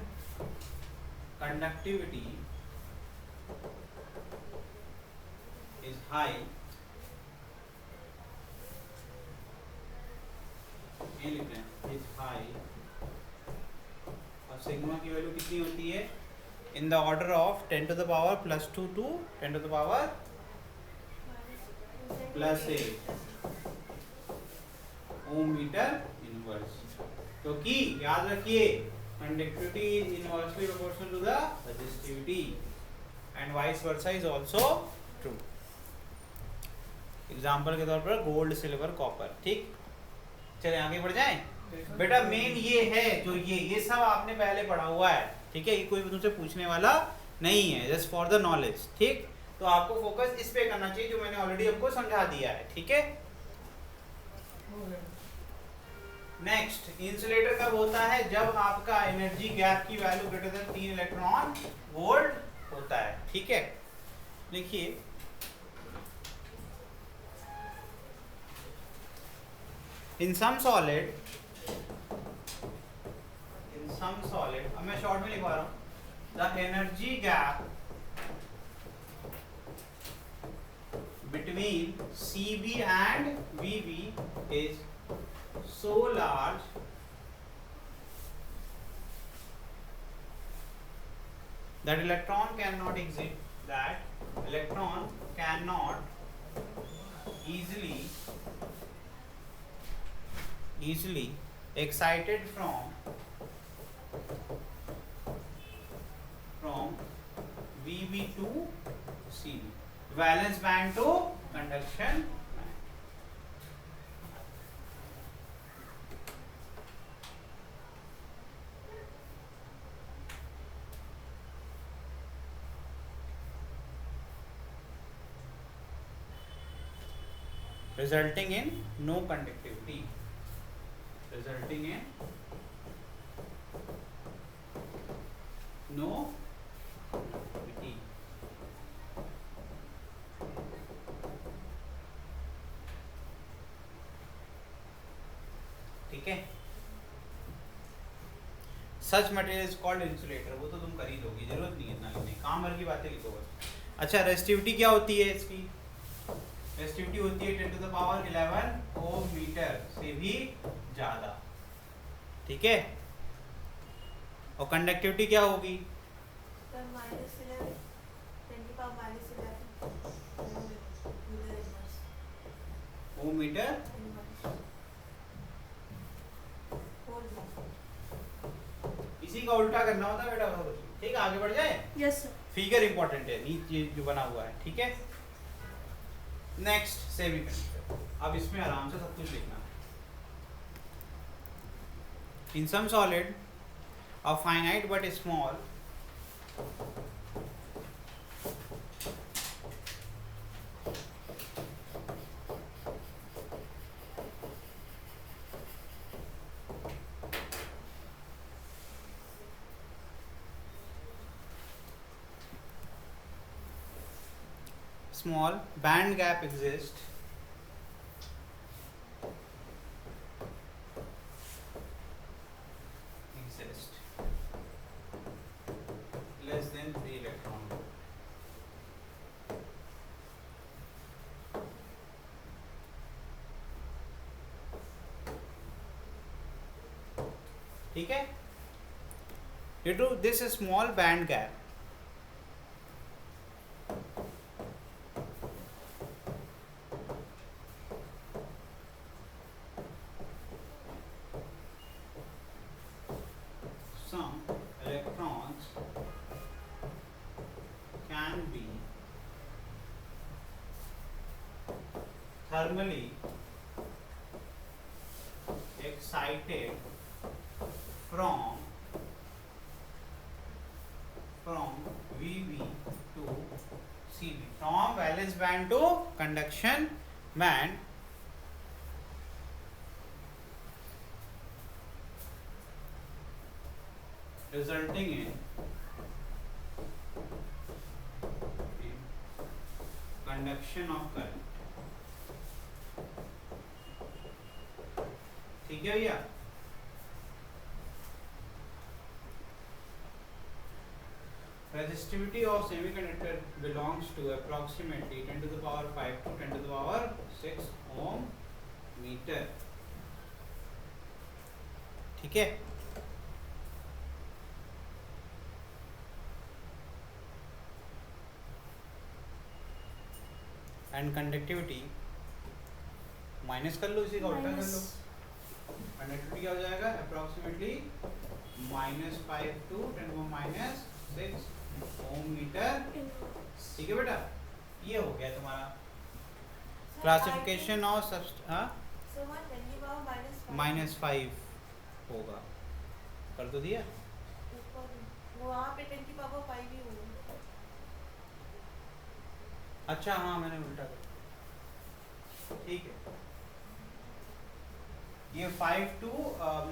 conductivity is high ये लिख रहे हैं, is high, और सिग्मा की वैल्यू कितनी होती है, in the order of 10 to the power plus 2 to 10 to the power plus 8 ohm metre inverse. क्योंकि याद रखिए, conductivity is inversely proportional to the resistivity and vice versa is also true. Example के तौर पर gold, silver, copper. ठीक, चलिए आगे बढ़ जाएं। बेटा मेन ये है, जो ये सब आपने पहले पढ़ा हुआ है, ठीक है, ये कोई तुमसे पूछने वाला नहीं है, जस्ट फॉर द नॉलेज। ठीक, तो आपको फोकस इस पे करना चाहिए जो मैंने ऑलरेडी आपको समझा दिया है। ठीक है, नेक्स्ट, इंसुलेटर कब होता है, जब आपका एनर्जी गैप की value greater than 3 electron volt होता है। ठीक है, देखिए इन सम सॉलिड, अब मैं शॉर्ट में लिखवा रहा हूं, the energy gap between CB and VB is so large that electron cannot easily excited from VB to CB, valence band to conduction band। resulting in no conductivity, resulting in no conductivity। ठीक है, सच material is called insulator, वो तो तुम कर ही लोगी, जरूरत नहीं है इतना लिखने, काम भर की बातें लिखो बस। अच्छा, रेजिस्टिविटी क्या होती है इसकी, रेजिस्टिविटी होती है 10 to the power 11 ohm metre से भी ज्यादा। ठीक है, और कंडक्टिविटी क्या होगी, ओम मीटर। इसी का उल्टा करना होता है बेटा, ठीक है आगे बढ़ जाए। Yes sir. फिगर इंपॉर्टेंट है, नीचे जो बना हुआ है, ठीक है। नेक्स्ट सेमीकंडक्टर, अब इसमें आराम से सब कुछ लिखना है। In some solid a finite but small small band gap exists less than 3 electron volt. ठीक है, due to this small band gap some electrons can be thermally excited from VB to CB, from valence band to conduction band, resulting in conduction of current. ठीक है भैया। Resistivity of semiconductor belongs to approximately 10 to the power 5 to 10 to the power 6 ohm meter, ठीक है। And conductivity minus कर लो, इसी का उल्टा कर लो। कंडक्टिविटी क्या हो जाएगा, अप्रोक्सीमेटली -5 टू 10⁻⁶ ओम मीटर, ठीक है बेटा। ये हो गया तुम्हारा क्लासिफिकेशन ऑफ -5 होगा, कर तो दिया। वहाँ पे 10 की पावर 5 ही होगा। अच्छा हाँ मैंने उल्टा कर, ठीक है। ये 5 टू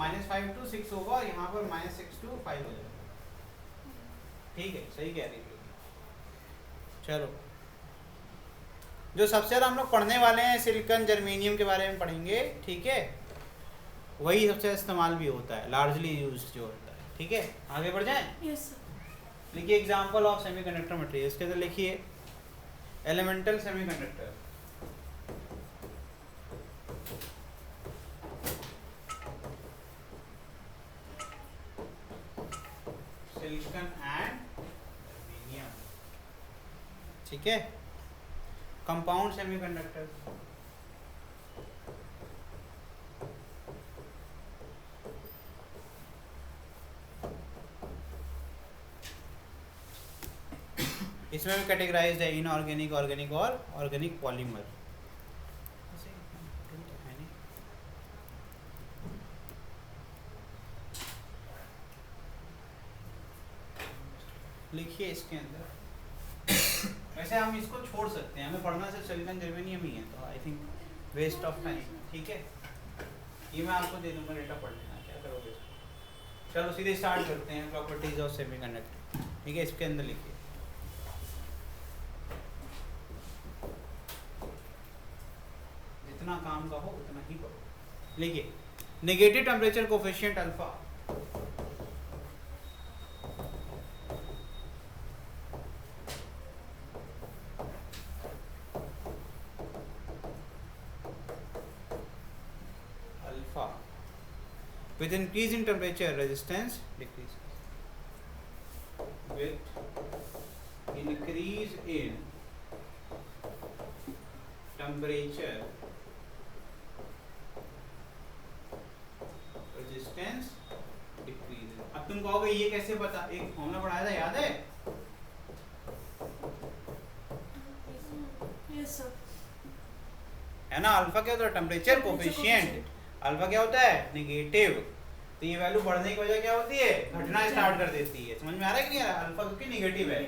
-5 टू 6 होगा और यहाँ पर -6 टू 5 हो जाएगा, ठीक है, सही कह रही है। चलो, जो सबसे ज़्यादा हम लोग पढ़ने वाले हैं सिलिकॉन जर्मेनियम के बारे में पढ़ेंगे, ठीक है। वही सबसे इस्तेमाल भी होता है, लार्जली यूज जो होता है, ठीक है। आगे बढ़ जाएं। Yes sir. लिखिए एग्जांपल ऑफ सेमीकंडक्टर मटेरियल, इसके अंदर लिखिए elemental semiconductor, silicon and germanium, ठीक है। कंपाउंड सेमीकंडक्टर, इसमें भी कैटेगराइज्ड है इनऑर्गेनिक, ऑर्गेनिक और ऑर्गेनिक पॉलीमर। लिखिए इसके अंदर, वैसे हम इसको छोड़ सकते हैं, हमें पढ़ना सिर्फ सिलिकॉन जर्मेनियम ही है, तो I think waste of time, ठीक है। ये मैं आपको दे दूंगा, डेटा पढ़ लेना, क्या करोगे। चलो सीधे स्टार्ट करते हैं, प्रॉपर्टीज ऑफ सेमीकंडक्टर, ठीक है। इसके अंदर लिखिए जितना काम का हो उतना ही पढ़ो। लिखिए negative temperature coefficient alpha, with increase in temperature resistance decreases, with increase in temperature resistance decreases। अब अब तुम कहोगे ये कैसे पता, एक फॉर्मूला पढ़ाया था याद है? Yes sir. है ना, अल्फा क्या होता है? Temperature coefficient. अल्फा क्या होता है? नेगेटिव। तो ये वैल्यू बढ़ने की वजह क्या होती है? घटना स्टार्ट कर देती है। समझ में आ रहा है कि नहीं आ रहा? अल्फा क्योंकि नेगेटिव है,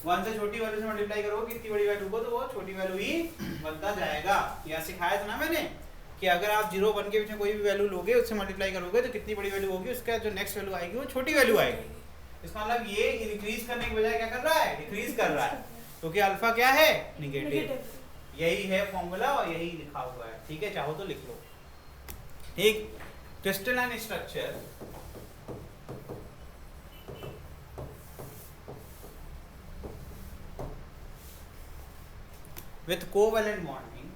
1 से छोटी वैल्यू से मल्टीप्लाई करोगे कितनी बड़ी वैल्यू को, तो वो छोटी वैल्यू ही बनता जाएगा। यहाँ सिखाया था ना मैंने कि अगर आप 0 1 के बीच में कोई भी वैल्यू लोगे, उससे मल्टीप्लाई करोगे तो कितनी बड़ी वैल्यू होगी, उसका जो नेक्स्ट वैल्यू आएगी वो छोटी वैल्यू आएगी। इसका मतलब ये इंक्रीज करने की बजाय क्या कर रहा है? डिक्रीज कर रहा है, क्योंकि अल्फा क्या है? नेगेटिव। यही है फॉर्मूला और यही लिखा हुआ है। ठीक है, चाहो तो लिख लो। ठीक, crystalline structure with covalent bonding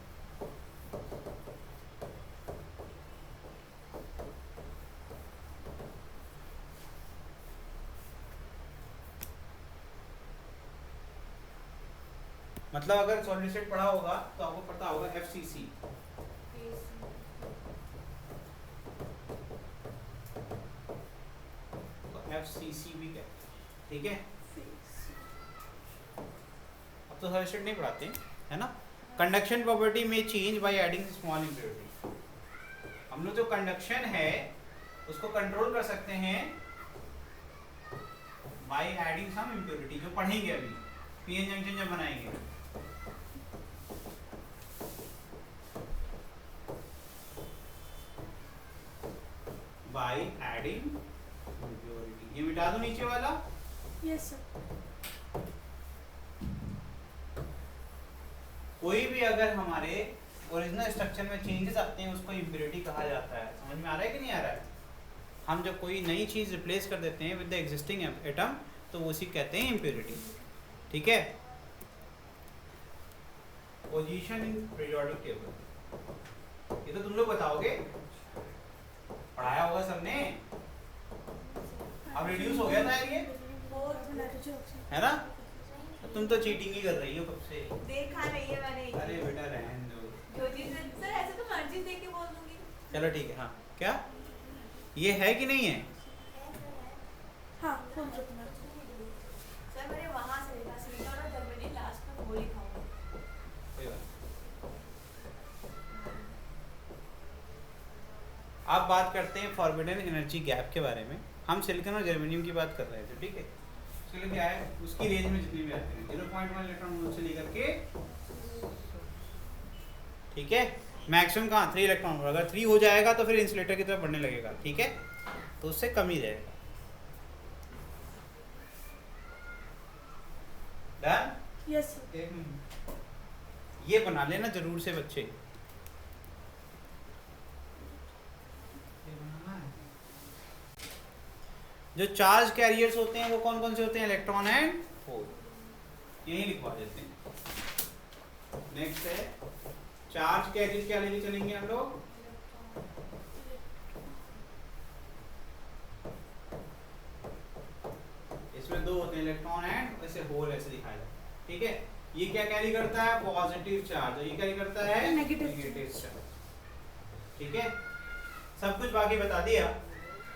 मतलब अगर सॉलिड स्टेट पढ़ा होगा तो आपको पता होगा FCC, तो FCC भी कहते हैं। ठीक है, अब तो सॉलिड स्टेट नहीं पढ़ाते है ना। कंडक्शन प्रॉपर्टी में change by adding small impurity. हम लोग जो कंडक्शन है उसको कंट्रोल कर सकते हैं बाय एडिंग सम इम्प्योरिटी, जो पढ़ेंगे अभी पीएन जंक्शन जब बनाएंगे। बाय एडिंग इम्प्योरिटी, ये मिटा दो नीचे वाला। Yes sir. कोई भी अगर हमारे ओरिजिनल स्ट्रक्चर में चेंजेस आते हैं उसको इम्प्योरिटी कहा जाता है। समझ में आ रहा है कि नहीं आ रहा है? हम जब कोई नई चीज़ रिप्लेस कर देते हैं विद द एग्जिस्टिंग एटम तो उसी कहते हैं इम्प्योरिटी। ठीक है, पोजीशन इन पीरियोडिक टेबल, ये तो तुम लोग बताओगे, पढ़ाया होगा सबने। अब रिड्यूस हो गया था ये, है ना? तुम तो चीटिंग ही कर रही हो कब से। देखा नहीं है मैंने। अरे बेटा रहने दो, जो चीज़ सर ऐसे तो मर्जी देख के बोल दूंगी। चलो ठीक है। हाँ, क्या ये है कि नहीं है? हाँ, फुल कितना? सर मैंने वहाँ से देखा, सिलिकॉन और जर्मनी लास्ट में वो लिखा हुआ। कोई बात। अब बात करते हैं फॉरबिडन एनर्जी गैप के बारे में। हम सिलिकॉन और जर्मेनियम की बात कर रहे थे। ठीक है, उसके लिए क्या है, उसकी रेंज में जितनी भी आते हैं 0.1 इलेक्ट्रॉन वोल्ट से लेकर के, ठीक है, मैक्सिमम कहाँ 3 इलेक्ट्रॉन वोल्ट। अगर 3 हो जाएगा तो फिर इंसुलेटर की तरफ बढ़ने लगेगा। ठीक है, तो उससे कम ही रहेगा। डन? Yes sir. ये बना लेना जरूर से बच्चे। जो चार्ज कैरियर्स होते हैं वो कौन कौन से होते हैं? इलेक्ट्रॉन एंड होल, यही लिखवा देते हैं। नेक्स्ट है चार्ज कैरियर, क्या लेके चलेंगे हम लोग? इसमें 2 होते हैं, इलेक्ट्रॉन एंड ऐसे होल, ऐसे दिखाया जाता है। ठीक है, ये क्या कैरी करता है? पॉजिटिव चार्ज, और ये कैरी करता है नेगेटिव चार्ज। ठीक है, सब कुछ बाकी बता दिया।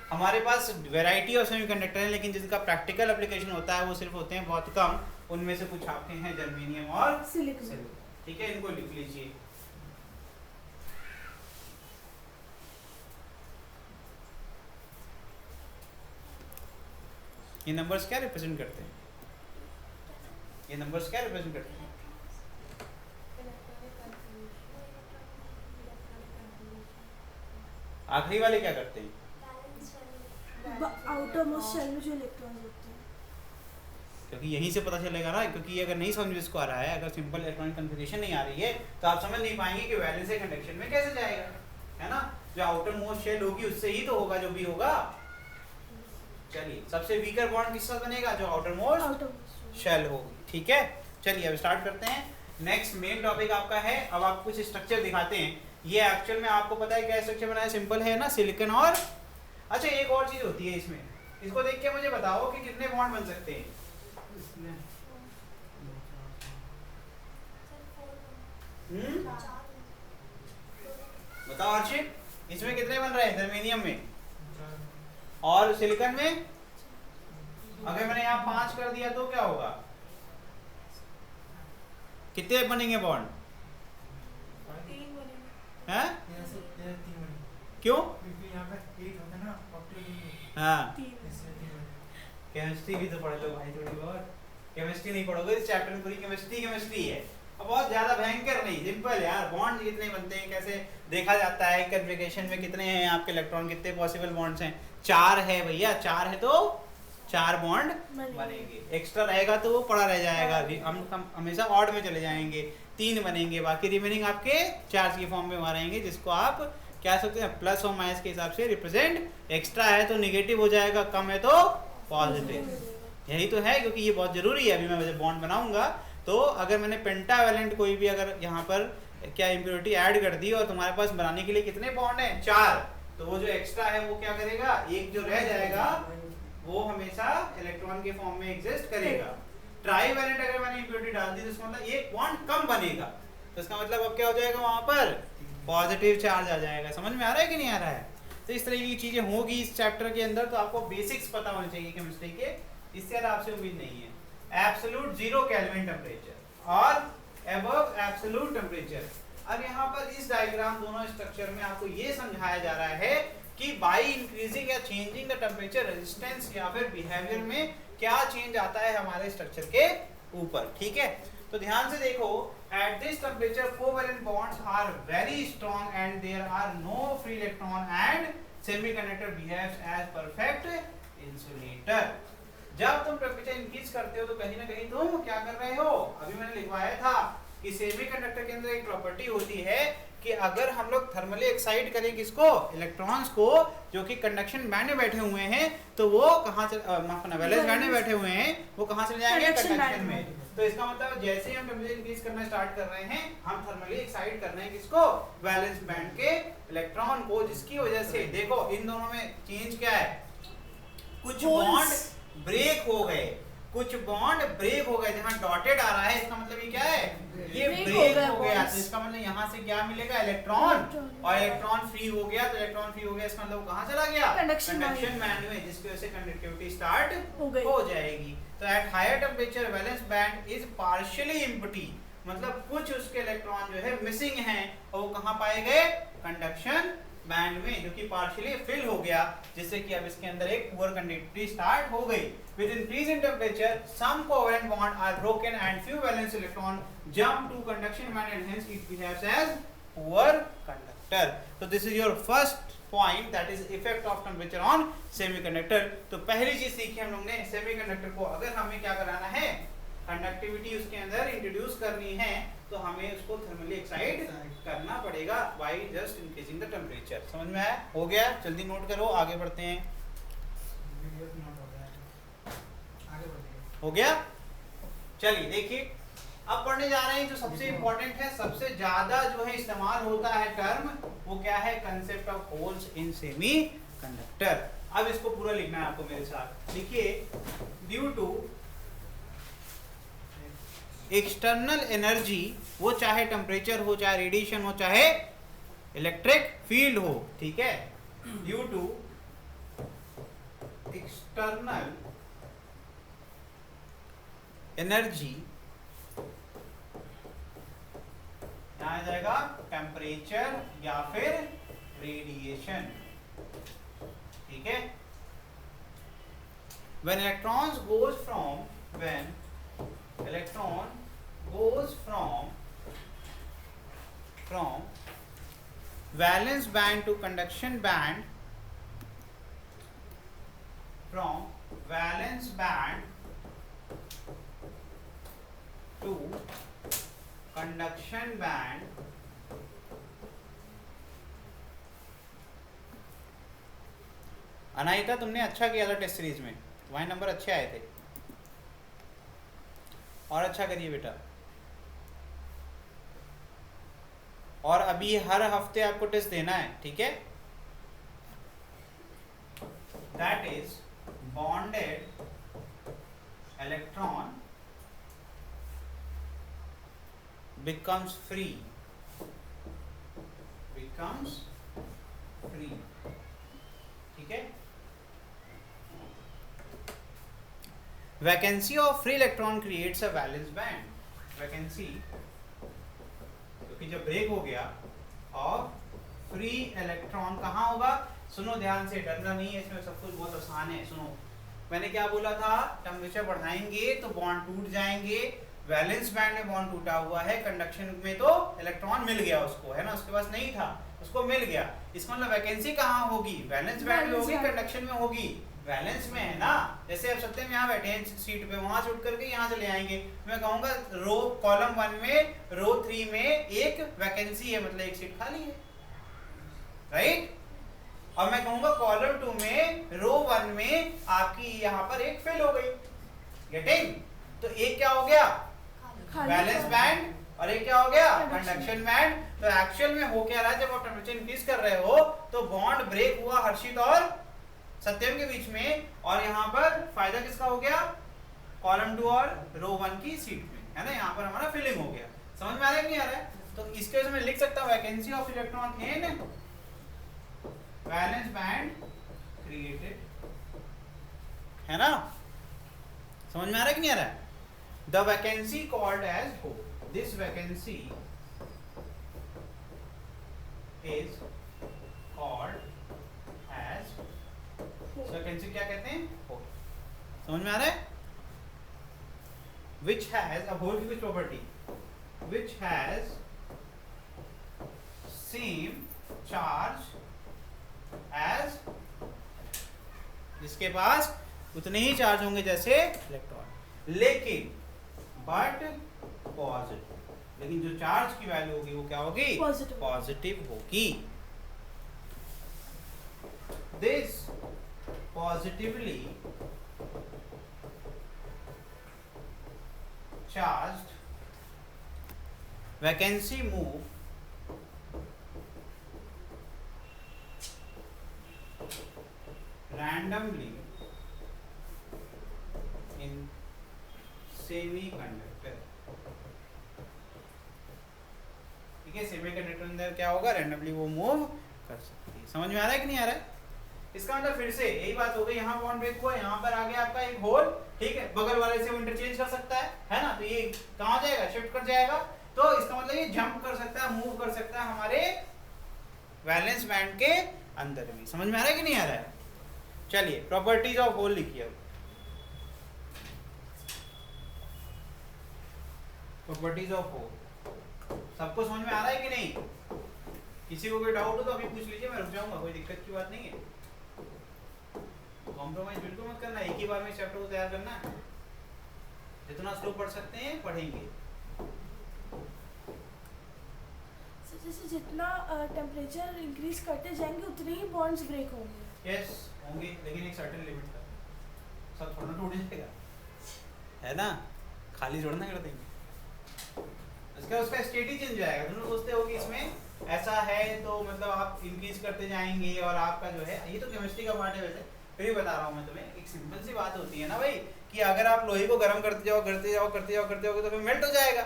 हमारे पास वैरायटी ऑफ सेमीकंडक्टर है, लेकिन जिनका प्रैक्टिकल एप्लीकेशन होता है वो सिर्फ होते हैं बहुत कम। उनमें से कुछ आपके हैं जर्मेनियम और सिलिकॉन। ठीक है, इनको लिख लीजिए। ये नंबर्स क्या रिप्रेजेंट करते हैं? ये नंबर्स क्या रिप्रेजेंट करते हैं? आखिरी वाले क्या करते हैं? आउटर मोस्ट शेल में जो इलेक्ट्रॉन्स होते हैं, क्योंकि यहीं से पता चलेगा ना, क्योंकि अगर नहीं समझ इसको आ रहा है, अगर सिंपल इलेक्ट्रॉनिक कन्फिगरेशन नहीं आ रही है तो आप समझ नहीं पाएंगे कि वैलेंस से कंडक्शन में कैसे जाएगा, है ना? जो आउटर मोस्ट शेल होगी उससे ही तो होगा जो भी होगा। चलिए, सबसे वीकर बॉन्ड किस साथ बनेगा? जो आउटर मोस्ट शेल होगी। ठीक है, चलिए अब स्टार्ट करते हैं। नेक्स्ट मेन टॉपिक आपका है, अब आपको कुछ स्ट्रक्चर दिखाते हैं। ये एक्चुअल में आपको पता है क्या स्ट्रक्चर बनाया? सिंपल है ना, सिलिकॉन और, अच्छा एक और चीज होती है इसमें, इसको देख के मुझे बताओ कि कितने बॉन्ड बन सकते हैं? बताओ अर्शित, इसमें कितने बन रहे हैं? जर्मेनियम में और सिलिकॉन में अगर मैंने यहाँ 5 कर दिया तो क्या होगा? कितने बनेंगे बॉन्ड? 3 बनेंगे। हैं? तीन बने क्यों? क्योंकि यहाँ पे 8 होता है ना ऑक्टेट हाँ, 3 इसलिए 3 बने। केमिस्ट्री भी तो पढ़ लो भाई थोड़ी बहुत। केमिस्ट्री नहीं पढ़ोगे इस चैप्टर में पूरी केमिस्ट्री है। अब बहुत ज्यादा भयंकर नहीं, सिंपल यार। बॉन्ड कितने बनते हैं, कैसे देखा जाता है, कन्फिगरेशन में कितने हैं आपके इलेक्ट्रॉन, कितने पॉसिबल बॉन्ड्स हैं? 4 है भैया, 4 है तो 4 बॉन्ड बनेंगे। एक्स्ट्रा रहेगा तो वो पड़ा रह जाएगा, हम हमेशा ऑड में चले जाएंगे। 3 बनेंगे, बाकी रिमेनिंग आपके चार्ज की फॉर्म में वहाँ रहेंगे, जिसको आप क्या सकते हैं प्लस और माइनस के हिसाब से रिप्रेजेंट। एक्स्ट्रा है तो निगेटिव हो जाएगा, कम है तो पॉजिटिव। यही तो है, क्योंकि ये बहुत जरूरी है। अभी मैं जब बॉन्ड बनाऊंगा तो अगर मैंने पेंटावेलेंट कोई भी अगर यहाँ पर क्या इम्प्योरिटी ऐड कर दी और तुम्हारे पास बनाने के लिए कितने बॉन्ड हैं? 4, तो वो जो एक्स्ट्रा है वो क्या करेगा? एक जो रह जाएगा वो हमेशा इलेक्ट्रॉन के फॉर्म में एग्जिस्ट करेगा। ट्राईवेलेंट अगर मैंने इम्प्योरिटी डाल दी तो इसका मतलब एक बॉन्ड कम बनेगा, तो इसका मतलब अब क्या हो जाएगा? वहां पर पॉजिटिव चार्ज आ जाएगा। समझ में आ रहा है कि नहीं आ रहा है? तो इस तरह की चीजें होगी इस चैप्टर के अंदर, तो आपको बेसिक्स पता होने चाहिए केमिस्ट्री के। इससे ज़्यादा आपसे उम्मीद नहीं है। एब्सोल्यूट 0 केल्विन टेम्परेचर और अबव एब्सोल्यूट टेम्परेचर। अब यहाँ पर इस डायग्राम दोनों स्ट्रक्चर में आपको ये समझाया जा रहा है कि बाई इंक्रीजिंग या चेंजिंग द टेम्परेचर रेजिस्टेंस या फिर बिहेवियर में क्या चेंज आता है हमारे स्ट्रक्चर के ऊपर। ठीक है, तो ध्यान से देखो। At this temperature covalent bonds are very strong and there are no free electron and semiconductor behaves as perfect insulator. जब तुम टेम्परेचर इंक्रीज करते हो तो कहीं ना कहीं तुम क्या कर रहे हो? अभी मैंने लिखवाया था कि सेमीकंडक्टर के अंदर एक प्रॉपर्टी होती है कि अगर हम लोग थर्मली एक्साइट करें किसको? इलेक्ट्रॉन्स को, जो कि कंडक्शन बैंड में बैठे हुए हैं, तो वो कहाँ माफ करना, वैलेंस बैंड में बैठे हुए हैं, वो कहाँ चले जाएंगे? कंडक्शन में। तो इसका मतलब जैसे ही हम टेम्परेचर इंक्रीज करना स्टार्ट कर रहे हैं, हम थर्मली एक्साइट कर रहे हैं किसको? वैलेंस बैंड के इलेक्ट्रॉन को, जिसकी वजह से देखो इन दोनों में चेंज क्या है? कुछ बॉन्ड ब्रेक हो गए, कुछ बॉन्ड ब्रेक हो गए। जहां डॉटेड आ रहा है इसका मतलब ये क्या है? ये ब्रेक हो गया। तो इसका मतलब यहाँ से क्या मिलेगा? इलेक्ट्रॉन, और इलेक्ट्रॉन फ्री हो गया। तो इलेक्ट्रॉन फ्री हो गया, इसका मतलब कहाँ चला गया? कंडक्शन बैंड में, जिसकी वजह से कंडक्टिविटी स्टार्ट हो जाएगी। तो at higher temperature valence band is partially empty, मतलब कुछ उसके इलेक्ट्रॉन जो है मिसिंग हैं, और वो कहाँ पाए गए? कंडक्शन बैंड में, जो कि पार्शियली फिल हो गया, जिससे कि अब इसके अंदर एक पुअर कंडक्टिविटी स्टार्ट हो गई। With increase in temperature, some covalent bonds are broken and few valence electron jump to conduction band and hence it behaves as poor conductor. So this is your first point, that is effect of temperature on semiconductor. तो पहली चीज सीखी हम लोग ने, semiconductor को अगर हमें क्या कराना है? कंडक्टिविटी उसके अंदर इंट्रोड्यूस करनी है, तो हमें उसको थर्मली एक्साइट करना पड़ेगा by just increasing the temperature. समझ में आया? हो गया? जल्दी नोट करो, आगे बढ़ते हैं। हो गया? चलिए देखिए, अब पढ़ने जा रहे हैं जो सबसे इंपॉर्टेंट है, सबसे ज्यादा जो है इस्तेमाल होता है टर्म, वो क्या है? Concept of holes in semiconductor. अब इसको पूरा लिखना है आपको मेरे साथ। लिखिए, ड्यू टू एक्सटर्नल एनर्जी, वो चाहे टेम्परेचर हो, चाहे रेडिएशन हो, चाहे इलेक्ट्रिक फील्ड हो, ठीक है, ड्यू टू एक्सटर्नल एनर्जी, यहाँ आ जाएगा टेम्परेचर या फिर रेडिएशन, ठीक है। when electron goes from valence band to conduction band, from valence band to conduction band, अनायिका तुमने अच्छा किया था टेस्ट सीरीज में, तुम्हारे नंबर अच्छे आए थे, और अच्छा करिए बेटा। और अभी हर हफ्ते आपको टेस्ट देना है, ठीक है। That is bonded electron becomes free, ठीक है। Vacancy of free electron creates a valence band. Vacancy क्योंकि जब ब्रेक हो गया और फ्री इलेक्ट्रॉन कहाँ होगा, सुनो ध्यान से, डरना नहीं है इसमें, सब कुछ बहुत आसान है। सुनो, मैंने क्या बोला था, टेम्परेचर बढ़ाएंगे तो बॉन्ड टूट जाएंगे। वैलेंस बैंड में बॉन्ड टूटा हुआ है, कंडक्शन में तो इलेक्ट्रॉन मिल गया उसको, है ना, उसके पास नहीं था, उसको मिल गया। इसका मतलब वैकेंसी कहाँ होगी, वैलेंस बैंड में होगी, कंडक्शन में होगी, वैलेंस में है ना। जैसे आप सत्य में यहाँ बैठे हैं सीट पे, वहां से उठ करके यहाँ चले आएंगे, मैं कहूंगा रो कॉलम 1 में, रो 3 में एक वैकेंसी है, मतलब एक सीट खाली है, राइट। और मैं कहूंगा कॉलम 2 में, रो 1 में आपकी यहाँ पर एक फेल हो गई, गेटिंग। तो एक क्या हो गया, वैलेंस बैंड, और एक क्या हो गया, कंडक्शन बैंड। तो एक्चुअल में हो क्या रहा है, जब आप टेम्परेचर इंक्रीज कर रहे हो तो बॉन्ड ब्रेक हुआ हर्षित और सत्यम के बीच में, और यहाँ पर फायदा किसका हो गया, कॉलम 2 और रो 1 की सीट में, है ना। यहाँ पर हमारा फिलिंग हो गया। समझ में आ रहा है नहीं आ रहा है? तो इसके वजह से मैं लिख सकता हूँ vacancy of electron in valence band created, है ना। समझ में आ रहा है कि नहीं आ रहा है? The vacancy called as hole, this vacancy is called as, vacancy क्या कहते हैं, होल। समझ में आ रहा है? which has, अब होल की कुछ property, which has same charge as, जिसके पास उतने ही चार्ज होंगे जैसे इलेक्ट्रॉन, लेकिन बट पॉजिटिव, लेकिन जो चार्ज की वैल्यू होगी वो क्या होगी, पॉजिटिव होगी। This positively charged vacancy move randomly in semiconductor, ठीक है। सेमीकंडक्टर अंदर क्या होगा, रैंडमली वो मूव कर सकती है। समझ में आ रहा है कि नहीं आ रहा है? इसका मतलब फिर से यही बात हो गई, यहाँ बॉन्ड ब्रेक हुआ, यहाँ पर आ गया आपका एक होल, ठीक है, बगल वाले से वो इंटरचेंज कर सकता है ना। तो ये कहाँ जाएगा, शिफ्ट कर जाएगा। तो इसका मतलब ये जंप कर सकता है, मूव कर सकता है हमारे वैलेंस बैंड के अंदर भी। समझ में आ रहा है कि नहीं आ रहा है? चलिए प्रॉपर्टीज ऑफ होल लिखिए। प्रॉपर्टीज ऑफ होल सबको समझ में आ रहा है कि नहीं? किसी को कोई डाउट हो तो अभी पूछ लीजिए, मैं रुक जाऊंगा, कोई दिक्कत की बात नहीं है। कॉम्प्रोमाइज बिल्कुल मत करना, एक ही बार में चैप्टर को तैयार करना है। जितना स्लो पढ़ सकते हैं पढ़ेंगे। जैसे जितना टेम्परेचर इंक्रीज करते जाएंगे उतने ही बॉन्ड्स ब्रेक होंगे। यस होंगे, लेकिन एक सर्टेन लिमिट तक, सब थोड़ा टूट जाएगा, है ना, खाली जोड़ ना कर देंगे। उसका स्टेट ही चेंज जाएगा। तुम लोग सोचते हो कि इसमें ऐसा है तो मतलब आप इंक्रीज करते जाएंगे और आपका जो है, ये तो केमिस्ट्री का पार्ट है वैसे, फिर भी बता रहा हूँ मैं तुम्हें। एक सिंपल सी बात होती है ना भाई, कि अगर आप लोहे को गर्म करते जाओ करते जाओ करते जाओ करते जाओगे तो फिर मेल्ट हो जाएगा,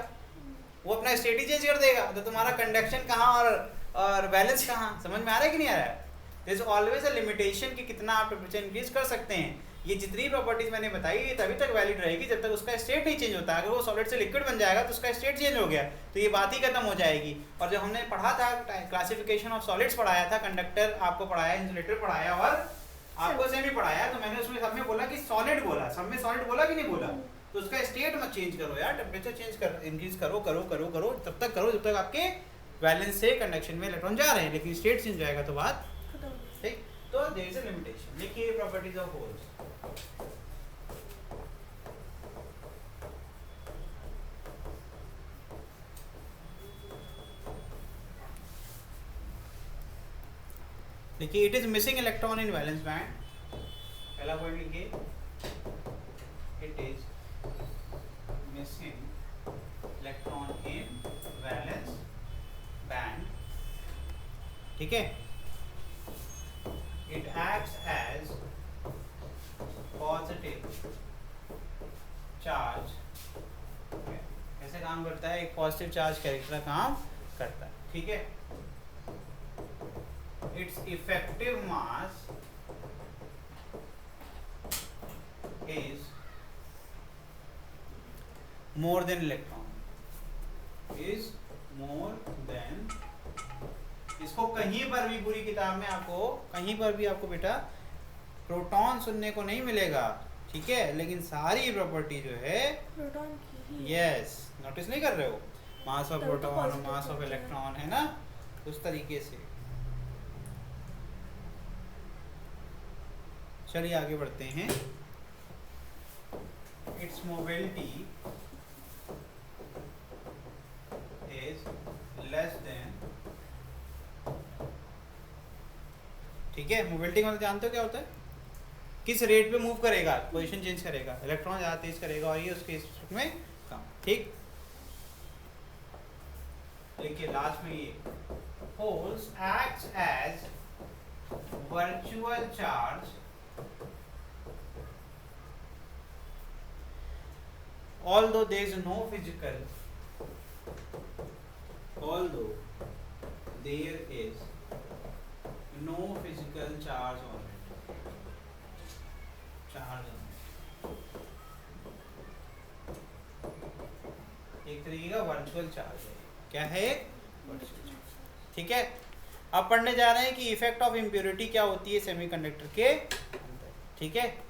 वो अपना स्टेट ही चेंज कर देगा। तो तुम्हारा कंडक्शन कहाँ और बैलेंस कहाँ? समझ में आ रहा है कि नहीं आ रहा है? There is always a limitation कि कितना आप टेम्परेचर इंक्रीज कर सकते हैं। ये जितनी प्रॉपर्टीज मैंने बताई ये तभी तक वैलिड रहेगी जब तक उसका स्टेट नहीं चेंज होता। अगर वो सॉलिड से लिक्विड बन जाएगा तो उसका स्टेट चेंज हो गया तो ये बात ही खत्म हो जाएगी। और जब हमने पढ़ा था क्लासिफिकेशन ऑफ सॉलिड्स पढ़ाया था, कंडक्टर आपको पढ़ाया, इंसुलेटर पढ़ाया और आपको सेमी पढ़ाया, तो मैंने उसमें सब में बोला कि सॉलिड बोला, सब में सॉलिड बोला कि नहीं बोला? तो उसका स्टेट मत चेंज करो यार, टेम्परेचर चेंज कर इंक्रीज करो करो करो करो तब तक करो जब तक आपके वैलेंस से कंडक्शन में इलेक्ट्रॉन जा रहे हैं, लेकिन स्टेट चेंज जाएगा तो बात ठीक। तो देयर इज अ लिमिटेशन। लिखिए प्रॉपर्टीज ऑफ होल्स। देखिए it is missing electron in valence band, पहला पॉइंट लिखिए, it is missing electron in valence band, ठीक है। It acts as positive charge, कैसे काम करता है? एक पॉजिटिव चार्ज कैरेक्टर काम करता है, ठीक है। its effective mass is more than electron, is more than. इसको कहीं पर भी पूरी किताब में आपको कहीं पर भी आपको बेटा प्रोटॉन सुनने को नहीं मिलेगा, ठीक है, लेकिन सारी प्रॉपर्टी जो है प्रोटॉन की ही। यस, नोटिस नहीं कर रहे हो, मास ऑफ तब तो प्रोटॉन और positive मास ऑफ होता है। इलेक्ट्रॉन है ना, उस तरीके से। चलिए आगे बढ़ते हैं। It's mobility is less than, ठीक है, मोबिलिटी का मतलब जानते हो क्या होता है, किस रेट पे मूव करेगा, पोजीशन चेंज करेगा, इलेक्ट्रॉन ज़्यादा तेज करेगा और ये उसके में कम, ठीक। देखिए लास्ट में ये holes acts as virtual charge although there is no physical, although there is no physical charge on it, charge on it, एक तरीके का वर्चुअल चार्ज है, क्या है, वर्चुअल चार्ज, ठीक है। अब पढ़ने जा रहे हैं कि इफेक्ट ऑफ इम्प्योरिटी क्या होती है सेमीकंडक्टर के अंदर, ठीक है।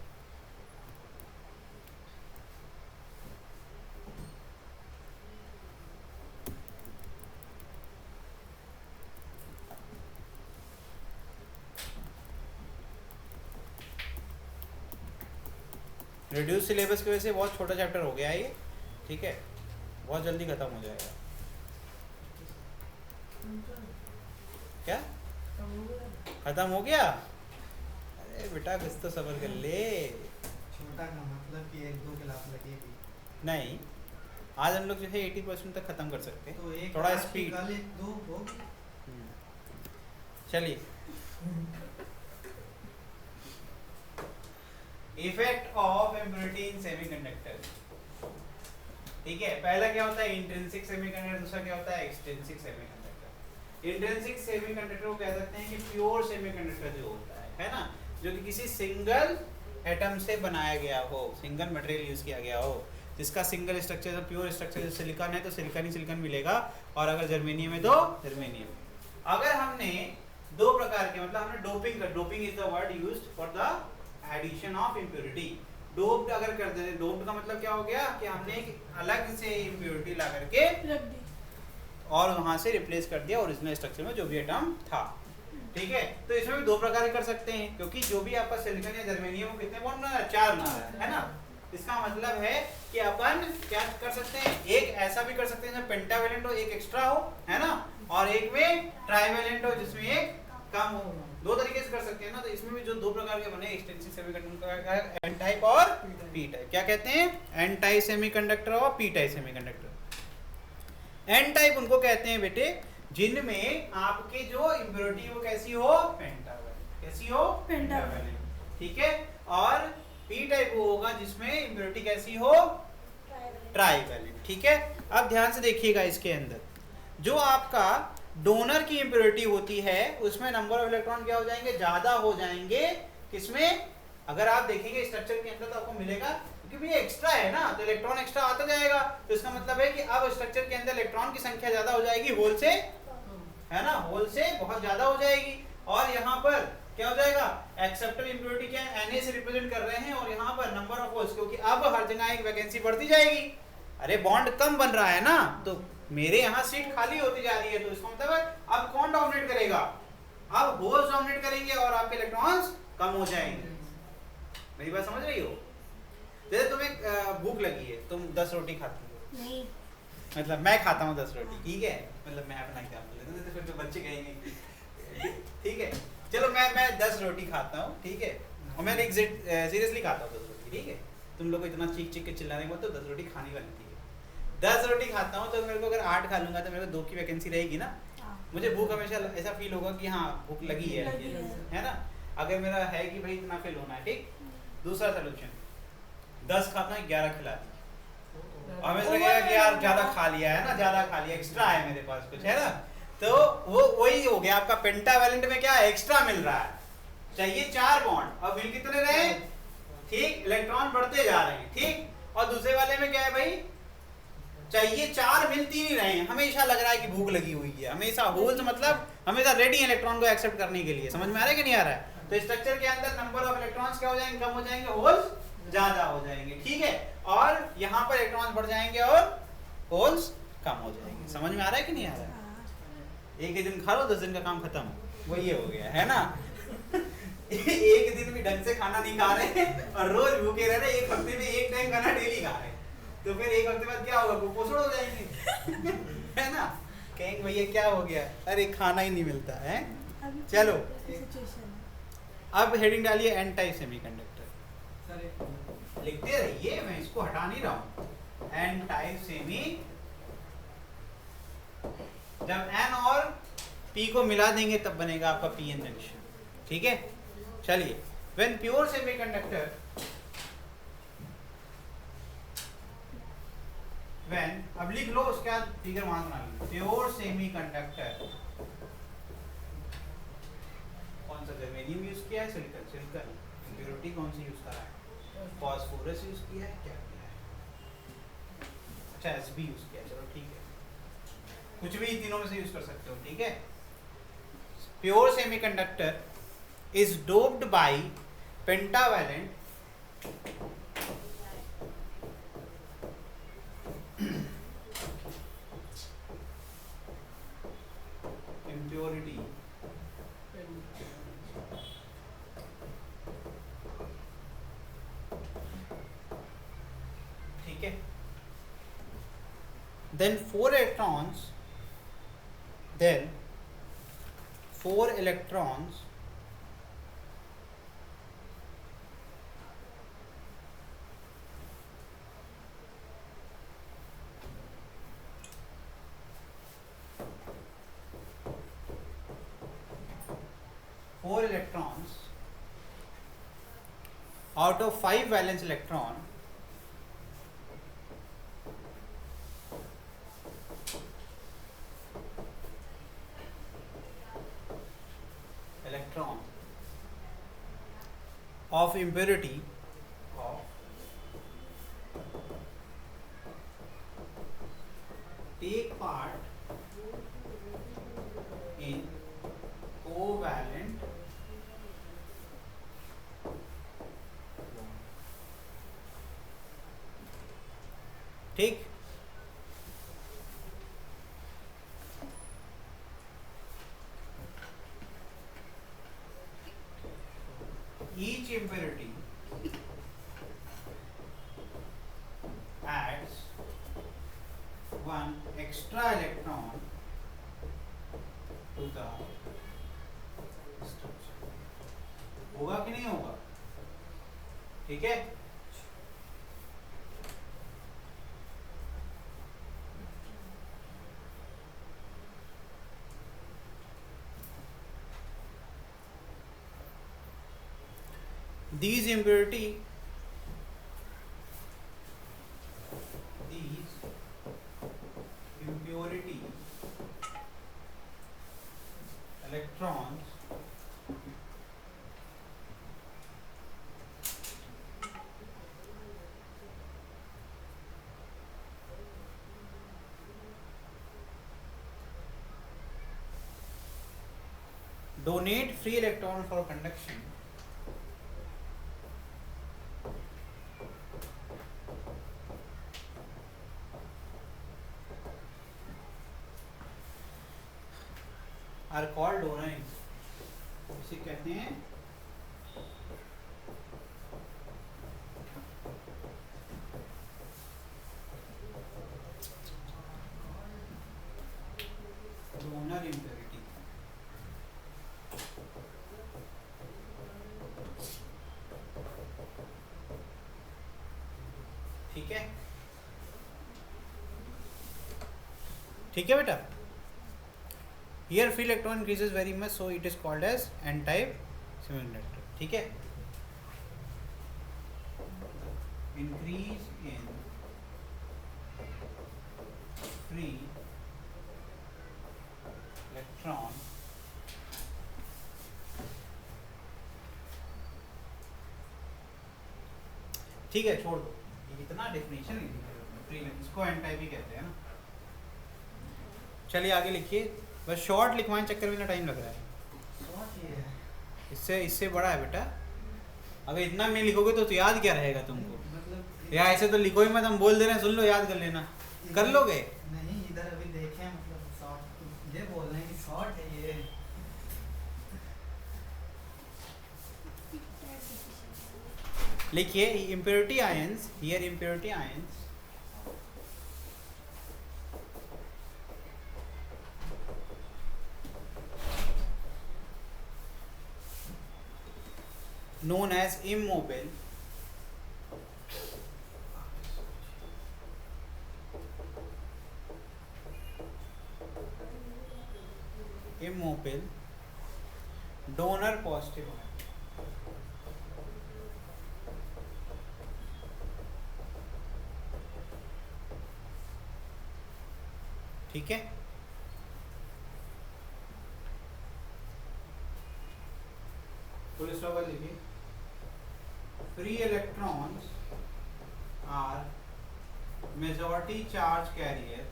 रिड्यूस सिलेबस की वजह से बहुत छोटा चैप्टर हो गया है ये, ठीक है, बहुत जल्दी खत्म हो जाएगा। क्या खत्म हो गया? अरे बेटा कुछ तो सब्र कर ले। छोटा का मतलब कि 1-2 क्लास लगेगी। नहीं, आज हम लोग जो है 80% तक खत्म कर सकते हैं, तो एक थोड़ा क्लास स्पीड। निकाले 2 हो। चलिए, effect of impurity in semiconductor, ठीक है। पहला क्या होता है, इंट्रिंसिक सेमीकंडक्टर, दूसरा क्या होता है, एक्सट्रिंसिक सेमीकंडक्टर। इंट्रिंसिक सेमीकंडक्टर को कह सकते हैं कि प्योर सेमीकंडक्टर जो होता है ना, जो कि किसी सिंगल एटम से बनाया गया हो, सिंगल मटेरियल यूज किया गया हो, जिसका single structure, pure structure, silicon है तो सिलिकॉन ही सिलिकॉन मिलेगा, और अगर जर्मेनियम है तो जर्मेनियम। अगर हमने दो प्रकार के, मतलब हमने doping is the word used for the addition of impurity. Doped अगर कर देते, डोप्ड का मतलब क्या हो गया कि हमने एक अलग से इम्प्योरिटी ला करके रख दी। और वहां से रिप्लेस कर दिया ओरिजिनल स्ट्रक्चर में जो भी एटम था, ठीक है। तो इसमें भी दो प्रकार के कर सकते हैं, क्योंकि जो भी आपका सिलिकॉन या जर्मेनियम को कितने बॉन्ड बना रहा है, 4 बना रहा है ना। इसका मतलब है कि अपन क्या कर सकते हैं, एक ऐसा भी कर सकते हैं जिसमें पेंटावेलेंट हो, एक एक्स्ट्रा हो, है ना, और एक में ट्राइवेलेंट हो जिसमें एक कम हो। दो तरीके से कर सकते हैं ना। तो इसमें भी जो दो प्रकार के बने, एक्सटेंसिव सेमीकंडक्टर का एन टाइप और पी टाइप। क्या कहते हैं, एन टाइप सेमीकंडक्टर और P type semiconductor. N type उनको कहते हैं बेटे जिनमें आपके जो इम्प्योरिटी वो कैसी हो, पेंटावेलेंट, कैसी हो, पेंटावेलेंट, ठीक है। और पी टाइप वो होगा जिसमें इम्प्योरिटी कैसी हो, ट्राइवेलेंट, ठीक है। अब ध्यान से देखिएगा, इसके अंदर जो आपका डोनर की इम्प्योरिटी होती है उसमें नंबर ऑफ इलेक्ट्रॉन क्या हो जाएंगे, ज्यादा हो जाएंगे। किसमें, अगर आप देखेंगे स्ट्रक्चर के अंदर तो आपको मिलेगा, क्योंकि ये एक्स्ट्रा है ना, तो इलेक्ट्रॉन एक्स्ट्रा आता जाएगा, तो इसका मतलब है कि अब स्ट्रक्चर के अंदर इलेक्ट्रॉन की संख्या ज्यादा हो जाएगी, होल से, है ना, होल से बहुत ज्यादा हो जाएगी। और यहाँ पर क्या हो जाएगा, एक्सेप्टर इम्प्योरिटी क्या है, Na से रिप्रेजेंट कर रहे हैं, और यहाँ पर नंबर ऑफ होल्स, क्योंकि अब हर जगह एक वैकेंसी बढ़ती जाएगी। अरे बॉन्ड कम बन रहा है ना, तो मेरे यहाँ सीट खाली होती जा रही है, तो इसका मतलब अब कौन डोमिनेट करेगा, अब होल्स डोमिनेट करेंगे और आपके इलेक्ट्रॉन्स कम हो जाएंगे। मेरी बात समझ रही हो? जैसे तुम्हें भूख लगी है, तुम 10 रोटी खाती हो, नहीं, मतलब मैं खाता हूँ 10 रोटी, ठीक है, मतलब मैं अपना एग्जाम्पल लेता हूँ, फिर तो बच्चे कहेंगे, ठीक है। चलो मैं 10 रोटी खाता हूँ, ठीक है, और मैं सीरियसली खाता हूँ 10 रोटी, ठीक है। तुम लोग को इतना चीख के चिल्लाने के बाद तो 10 रोटी खानी बनती है। 10 रोटी खाता हूँ तो मेरे को अगर 8 खा लूंगा तो मेरे को 2 की वैकेंसी रहेगी ना। मुझे भूख हमेशा ऐसा फील होगा कि हाँ भूख लगी है ना। अगर मेरा है कि भाई इतना फील होना है, ठीक। दूसरा सोल्यूशन, 10 खाता हूँ, 11 खिला दी, और मुझे लगेगा कि यार ज्यादा खा लिया है ना, ज्यादा खा लिया, एक्स्ट्रा है मेरे पास कुछ, है ना। तो वो वही हो गया आपका पेंटावेलेंट में, क्या एक्स्ट्रा मिल रहा है, चाहिए 4 बॉन्ड, और मिल कितने रहे, ठीक, इलेक्ट्रॉन बढ़ते जा रहे हैं, ठीक। और दूसरे वाले में क्या है भाई, चाहिए, चार मिलती नहीं रहे हैं, हमेशा लग रहा है कि भूख लगी हुई है, हमेशा होल्स मतलब हमेशा रेडी इलेक्ट्रॉन को एक्सेप्ट करने के लिए। समझ में आ रहा है कि नहीं आ रहा है? तो स्ट्रक्चर के अंदर नंबर ऑफ इलेक्ट्रॉन्स क्या हो जाएंगे, कम हो जाएंगे, होल्स ज्यादा हो जाएंगे, ठीक है। और यहाँ पर इलेक्ट्रॉन्स बढ़ जाएंगे और होल्स कम हो जाएंगे। समझ में आ रहा है कि नहीं आ रहा है? एक ही दिन खा लो 10 दिन का काम खत्म, वो ये हो गया है ना। एक दिन भी ढंग से खाना नहीं खा रहे और रोज भूखे रह रहे, एक हफ्ते में एक टाइम खाना डेली खा रहे, तो फिर एक हफ्ते बाद क्या होगा, कुपोषण हो जाएंगे। है ना, कहेंगे भैया क्या हो गया, अरे खाना ही नहीं मिलता है। चलो अब हेडिंग डालिए एन टाइप सेमीकंडक्टर। लिखते रहिए, मैं इसको हटा नहीं रहा हूं। एन टाइप सेमी, जब एन और पी को मिला देंगे तब बनेगा आपका पी एन जंक्शन, ठीक है। चलिए, व्हेन प्योर सेमीकंडक्टर, व्हेन, अब लिख लो उसके बाद फिगर वहां बना लो। प्योर सेमीकंडक्टर, कौन सा जर्मेनियम यूज किया है, सिलिकॉन, सिलिकॉन। इम्प्योरिटी कौन सी यूज करा है, फास्फोरस यूज किया है, क्या किया है, अच्छा एसबी यूज किया है, चलो ठीक है, कुछ भी तीनों में से यूज कर सकते हो, ठीक है। Pure semiconductor is doped by pentavalent impurity ठीक है। then four electrons out of 5 valence electrons of impurity take part in covalent ठीक। each impurity adds one extra electron to the structure। होगा कि नहीं होगा, ठीक है। These impurity electrons donate free electron for conduction are called donors। इसे कहते हैं डोनर इम्प्योरिटी। ठीक है, ठीक है बेटा। Here free electron increases very much, so it is called as n-type semiconductor, ठीक है। Increase in free electron ठीक है, छोड़ दो, ये इतना डेफिनेशन नहीं लिखा। फ्री लेंथ, इसको एन टाइप ही कहते हैं ना। चलिए आगे लिखिए, बस शॉर्ट लिखवाने चक्कर में इतना टाइम लग रहा है, शॉर्ट ये है इससे बड़ा है बेटा। अगर इतना में लिखोगे तो याद क्या रहेगा तुमको, मतलब या ऐसे तो लिखो ही मत, हम बोल दे रहे हैं सुन लो याद कर लेना, कर लोगे? नहीं, इधर अभी देखे मतलब शॉर्ट ये बोल रहे हैं कि शॉर्ट है ये। लिखिए impurity ions, here impurity ions known as immobile donor positive ion। ठीक है, फुल स्टॉप लिखिए, free electrons are majority charge carrier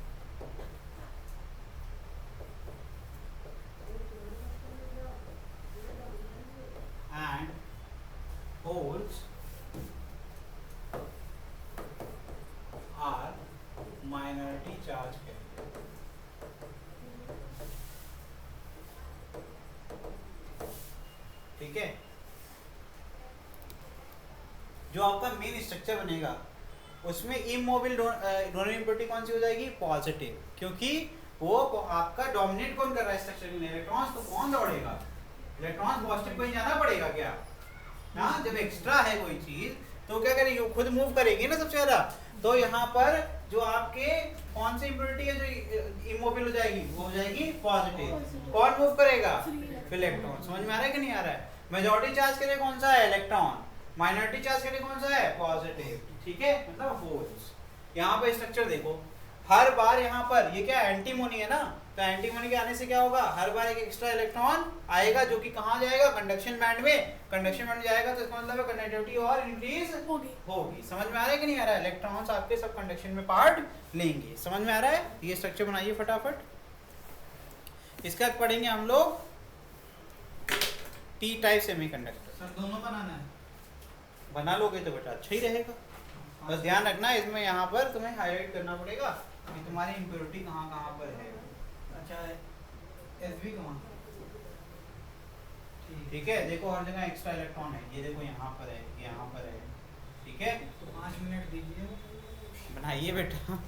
and holes are minority charge carrier। ठीक है, जो आपका मेन स्ट्रक्चर बनेगा उसमें इमोबिल डोनर इम्प्योरिटी कौन सी हो जाएगी? पॉजिटिव, क्योंकि वो आपका डोमिनेट कौन कर रहा है स्ट्रक्चर में? इलेक्ट्रॉन्स, तो कौन दौड़ेगा? इलेक्ट्रॉन्स पॉजिटिव कहीं जाना पड़ेगा क्या? हाँ, जब एक्स्ट्रा है कोई चीज तो क्या करेगी? खुद मूव करेगी ना सबसे ज्यादा। तो यहाँ पर जो आपके कौन सी इम्प्योरिटी है जो इमोबिल हो जाएगी, वो हो जाएगी पॉजिटिव। कौन मूव करेगा? इलेक्ट्रॉन। समझ में आ रहा है कि नहीं आ रहा है? मेजॉरिटी चार्ज के लिए कौन सा है? इलेक्ट्रॉन। माइनॉरिटी चार्ज के लिए कौन सा है? पॉजिटिव। ठीक है, मतलब होल्स। यहाँ पे स्ट्रक्चर देखो, हर बार यहाँ पर ये क्या एंटीमोनी है ना, तो एंटीमोनी के आने से क्या होगा? हर बार एक एक्स्ट्रा इलेक्ट्रॉन आएगा जो कि कहाँ जाएगा? कंडक्शन बैंड में। कंडक्शन बैंड जाएगा तो इसका मतलब है कंडक्टिविटी और इंक्रीज होगी। समझ में आ रहा है कि नहीं आ रहा है? इलेक्ट्रॉन्स आपके सब कंडक्शन में पार्ट लेंगे। समझ में आ रहा है? ये स्ट्रक्चर बनाइए फटाफट। इसके बाद पढ़ेंगे हम लोग टी टाइप सेमीकंडक्टर। सर दोनों बनाना है? बना लोगे तो बेटा अच्छा ही रहेगा, बस ध्यान रखना इसमें यहाँ पर तुम्हें हाईलाइट करना पड़ेगा कि तुम्हारी इम्प्योरिटी कहाँ कहाँ पर है। अच्छा, एसबी कहाँ? ठीक है, देखो हर जगह एक्स्ट्रा इलेक्ट्रॉन है, ये देखो यहाँ पर है, यहाँ पर है। ठीक है, तो 5 मिनट दीजिए, बनाइए बेटा।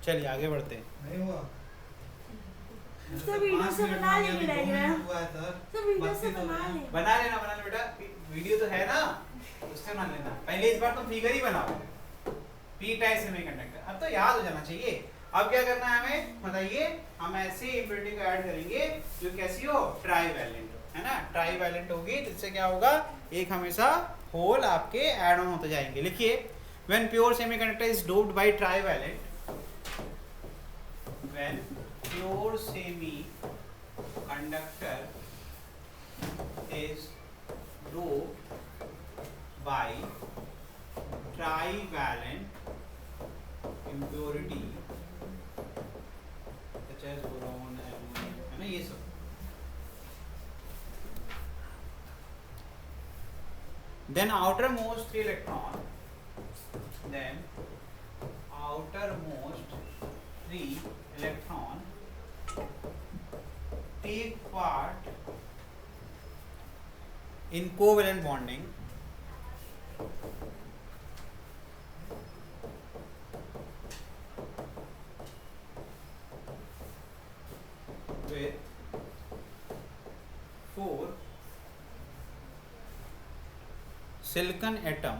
चलिए आगे बढ़ते हैं। नहीं हुआ सर वीडियो से बना लेंगे डायग्राम। हुआ है सर, सर वीडियो से बना लेंगे। बना लेना बेटा, वीडियो तो है ना, उससे बना लेना। पहले इस बार तुम फिगर ही बनाओ, पी टाइप सेमीकंडक्टर। अब तो याद हो जाना चाहिए। अब क्या करना है हमें बताइए? हम ऐसे इम्प्योरिटी को ऐड करेंगे जो कैसी हो? ट्राईवैलेंट हो, है ना? ट्राईवैलेंट होगी तो इससे क्या होगा? एक हमेशा होल आपके ऐड ऑन होते जाएंगे। लिखिए, when pure semiconductor is doped by trivalent, when pure semiconductor is doped by trivalent impurity such as boron, aluminum, है ना ये सब। Then outermost 3 electron, then outermost 3 electron take part in covalent bonding with 4 silicon atom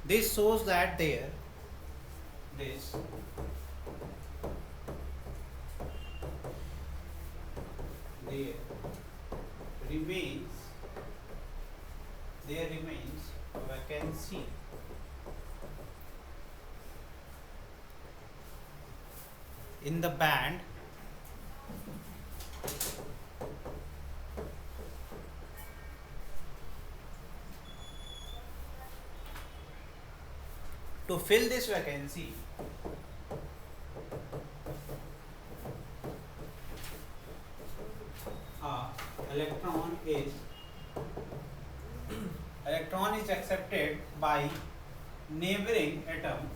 This shows that there remains a vacancy in the band to fill this vacancy. Electron is accepted by neighboring atom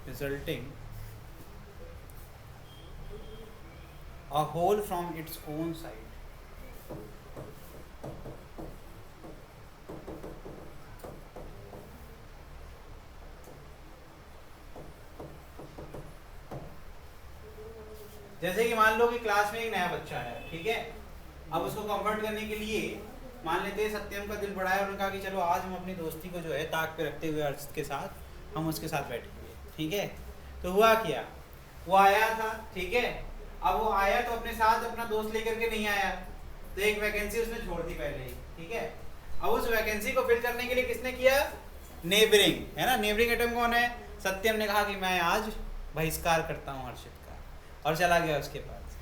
resulting a hole from its own side. जैसे कि मान लो कि class में एक नया बच्चा है, ठीक है, अब उसको कंफर्ट करने के लिए मान लेते हैं सत्यम का दिल बड़ा है, उन्होंने कहा कि चलो आज हम अपनी दोस्ती को जो है ताक पे रखते हुए अर्षित के साथ हम उसके साथ बैठेंगे, ठीक है। तो हुआ क्या, वो आया था, ठीक है, अब वो आया तो अपने साथ अपना दोस्त लेकर के नहीं आया, तो एक वैकेंसी उसने छोड़ दी पहले ही, ठीक है। अब उस वैकेंसी को फिल करने के लिए किसने किया, नेबरिंग, है ना। नेबरिंग एटम कौन है, सत्यम ने कहा कि मैं आज बहिष्कार करता हूँ अर्षित का, और चला गया उसके पास,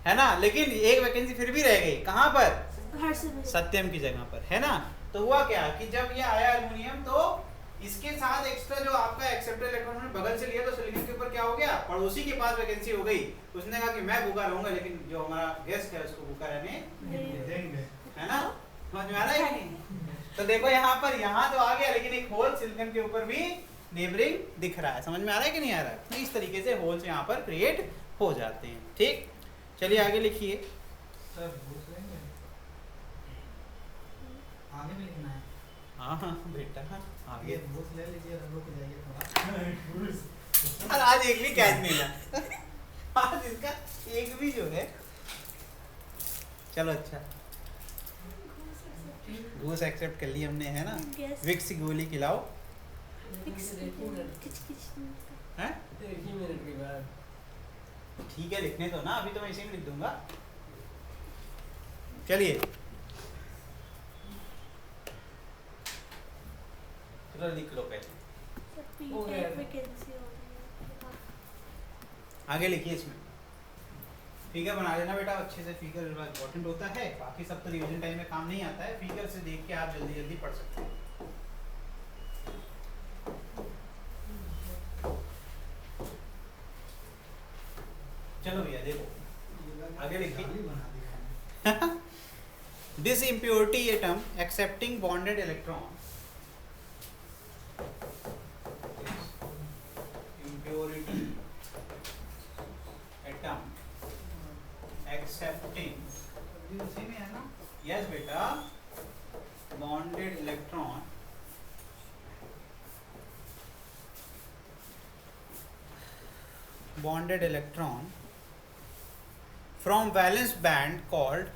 है ना। लेकिन एक वैकेंसी फिर भी रह गई, कहाँ पर, सत्यम की जगह पर, है ना। तो हुआ क्या कि जब ये आया एल्युमिनियम, तो इसके साथ एक्स्ट्रा जो आपका एक्सेप्टर इलेक्ट्रॉन ने बगल से लिया, तो सिलिकॉन के ऊपर क्या हो गया, पड़ोसी के पास वैकेंसी हो गई। उसने कहा कि मैं भूखा रहूंगा, लेकिन जो हमारा गेस्ट है उसको भूखा रहने देंगे, है ना। समझ में आ रहा है कि नहीं। तो देखो यहाँ पर, यहाँ तो आ गया, लेकिन एक होल सिलिकॉन के ऊपर भी नेबरिंग दिख रहा है। समझ में आ रहा है कि नहीं आ रहा है। तो इस तरीके से होल्स यहाँ पर क्रिएट हो जाते हैं, ठीक। चलिए आगे लिखिए। आगे भी लिखना है। हाँ हाँ बेटा, आगे बुक ले लीजिए, रुक जाइए थोड़ा। और आज एक भी कैच नहीं था आज इसका एक भी जो है। चलो अच्छा, घूस एक्सेप्ट कर ली हमने, है ना। विक्स की गोली खिलाओ, हैं? ठीक है, लिखने दो ना, अभी तो मैं इसी में लिख दूंगा। चलिए चलो लिख लो पहले, आगे लिखिए। इसमें फिगर बना लेना बेटा अच्छे से, फिगर इम्पोर्टेंट होता है, बाकी सब तो रिवीजन टाइम में काम नहीं आता है। फिगर से देख के आप जल्दी जल्दी पढ़ सकते हैं। चलो भैया देखो आगे लिखिए। This impurity atom accepting bonded electron, impurity atom accepting, उसी में है ना, यस बेटा, bonded electron from valence band called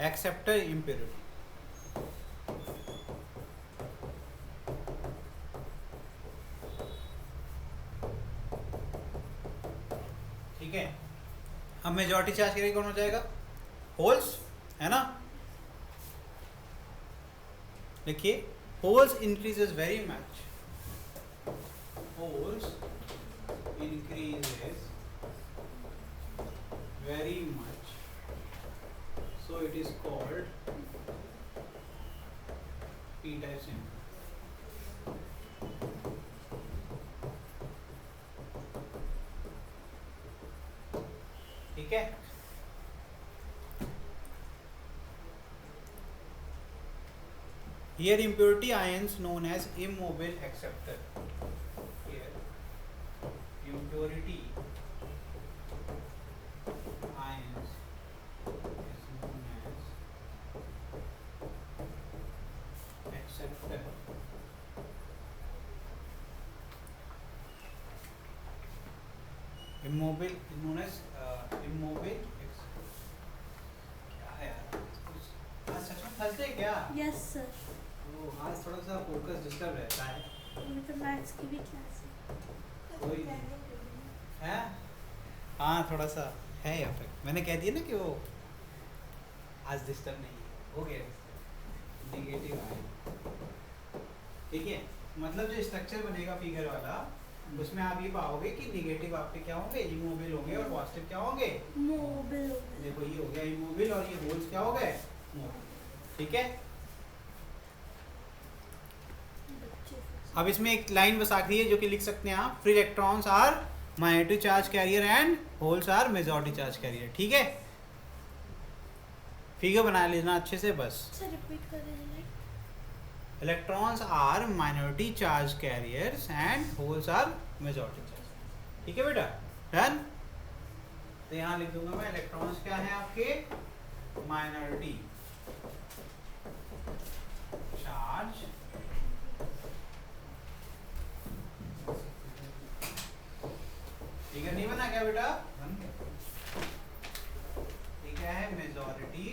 acceptor impurity, ठीक है। अब मेजॉरिटी चार्ज करेगी कौन हो जाएगा, होल्स, है ना। देखिए, holes increases very much, holes increases very much, so it is called p-type symbol, ठीक है। Here impurity ions known as immobile acceptor. Here impurity ions is known as acceptor. Immobile known as immobile. क्या है यार, कुछ आज सच में फंस गए क्या? यस सर, तो आज थोड़ा सा फोकस डिस्टर्ब रहता है। मतलब मैथ्स की भी क्लास है। कोई है, हाँ थोड़ा सा है या फिर मैंने कह दिया ना कि वो आज डिस्टर्ब नहीं है, हो गया नेगेटिव आए। ठीक है, मतलब जो स्ट्रक्चर बनेगा फिगर वाला, उसमें आप ये पाओगे कि नेगेटिव आपके क्या होंगे, इमोबिल होंगे, और पॉजिटिव क्या होंगे, मोबिल। देखो ये हो गया इमोबिल और ये होल्स क्या हो गए, मोबिल। ठीक है, अब इसमें एक लाइन बस आखिरी है जो कि लिख सकते हैं आप, free electrons are minority charge carrier and holes are majority charge carrier. ठीक है, फिगर बना लेना अच्छे से बस। सर रिपीट कर दीजिए। Electrons are minority charge carriers and holes are majority charge. ठीक है बेटा, डन। तो यहाँ लिख दूंगा मैं, इलेक्ट्रॉन्स क्या है आपके, माइनॉरिटी चार्ज फिगर नहीं बना क्या बेटा, ठीक है, मेजॉरिटी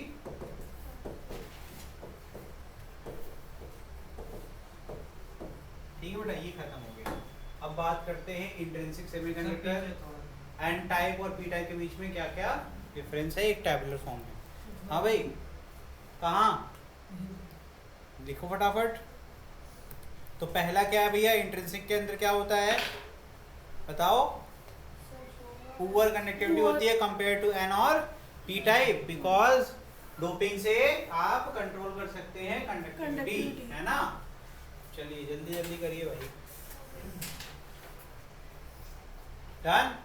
ठीक है बेटा, ये खत्म हो गया। अब बात करते हैं इंट्रिंसिक सेमीकंडक्टर एन टाइप और पी टाइप के बीच में क्या क्या डिफरेंस है, एक टैबुलर फॉर्म में। हाँ भाई, कहाँ देखो फटाफट। तो पहला क्या है भैया, इंट्रिंसिक के अंदर क्या होता है बताओ, पुअर कंडक्टिविटी होती है कंपेयर टू एन और पी टाइप, बिकॉज डोपिंग से आप कंट्रोल कर सकते हैं कंडक्टिविटी, है ना। चलिए जल्दी जल्दी करिए भाई, डन।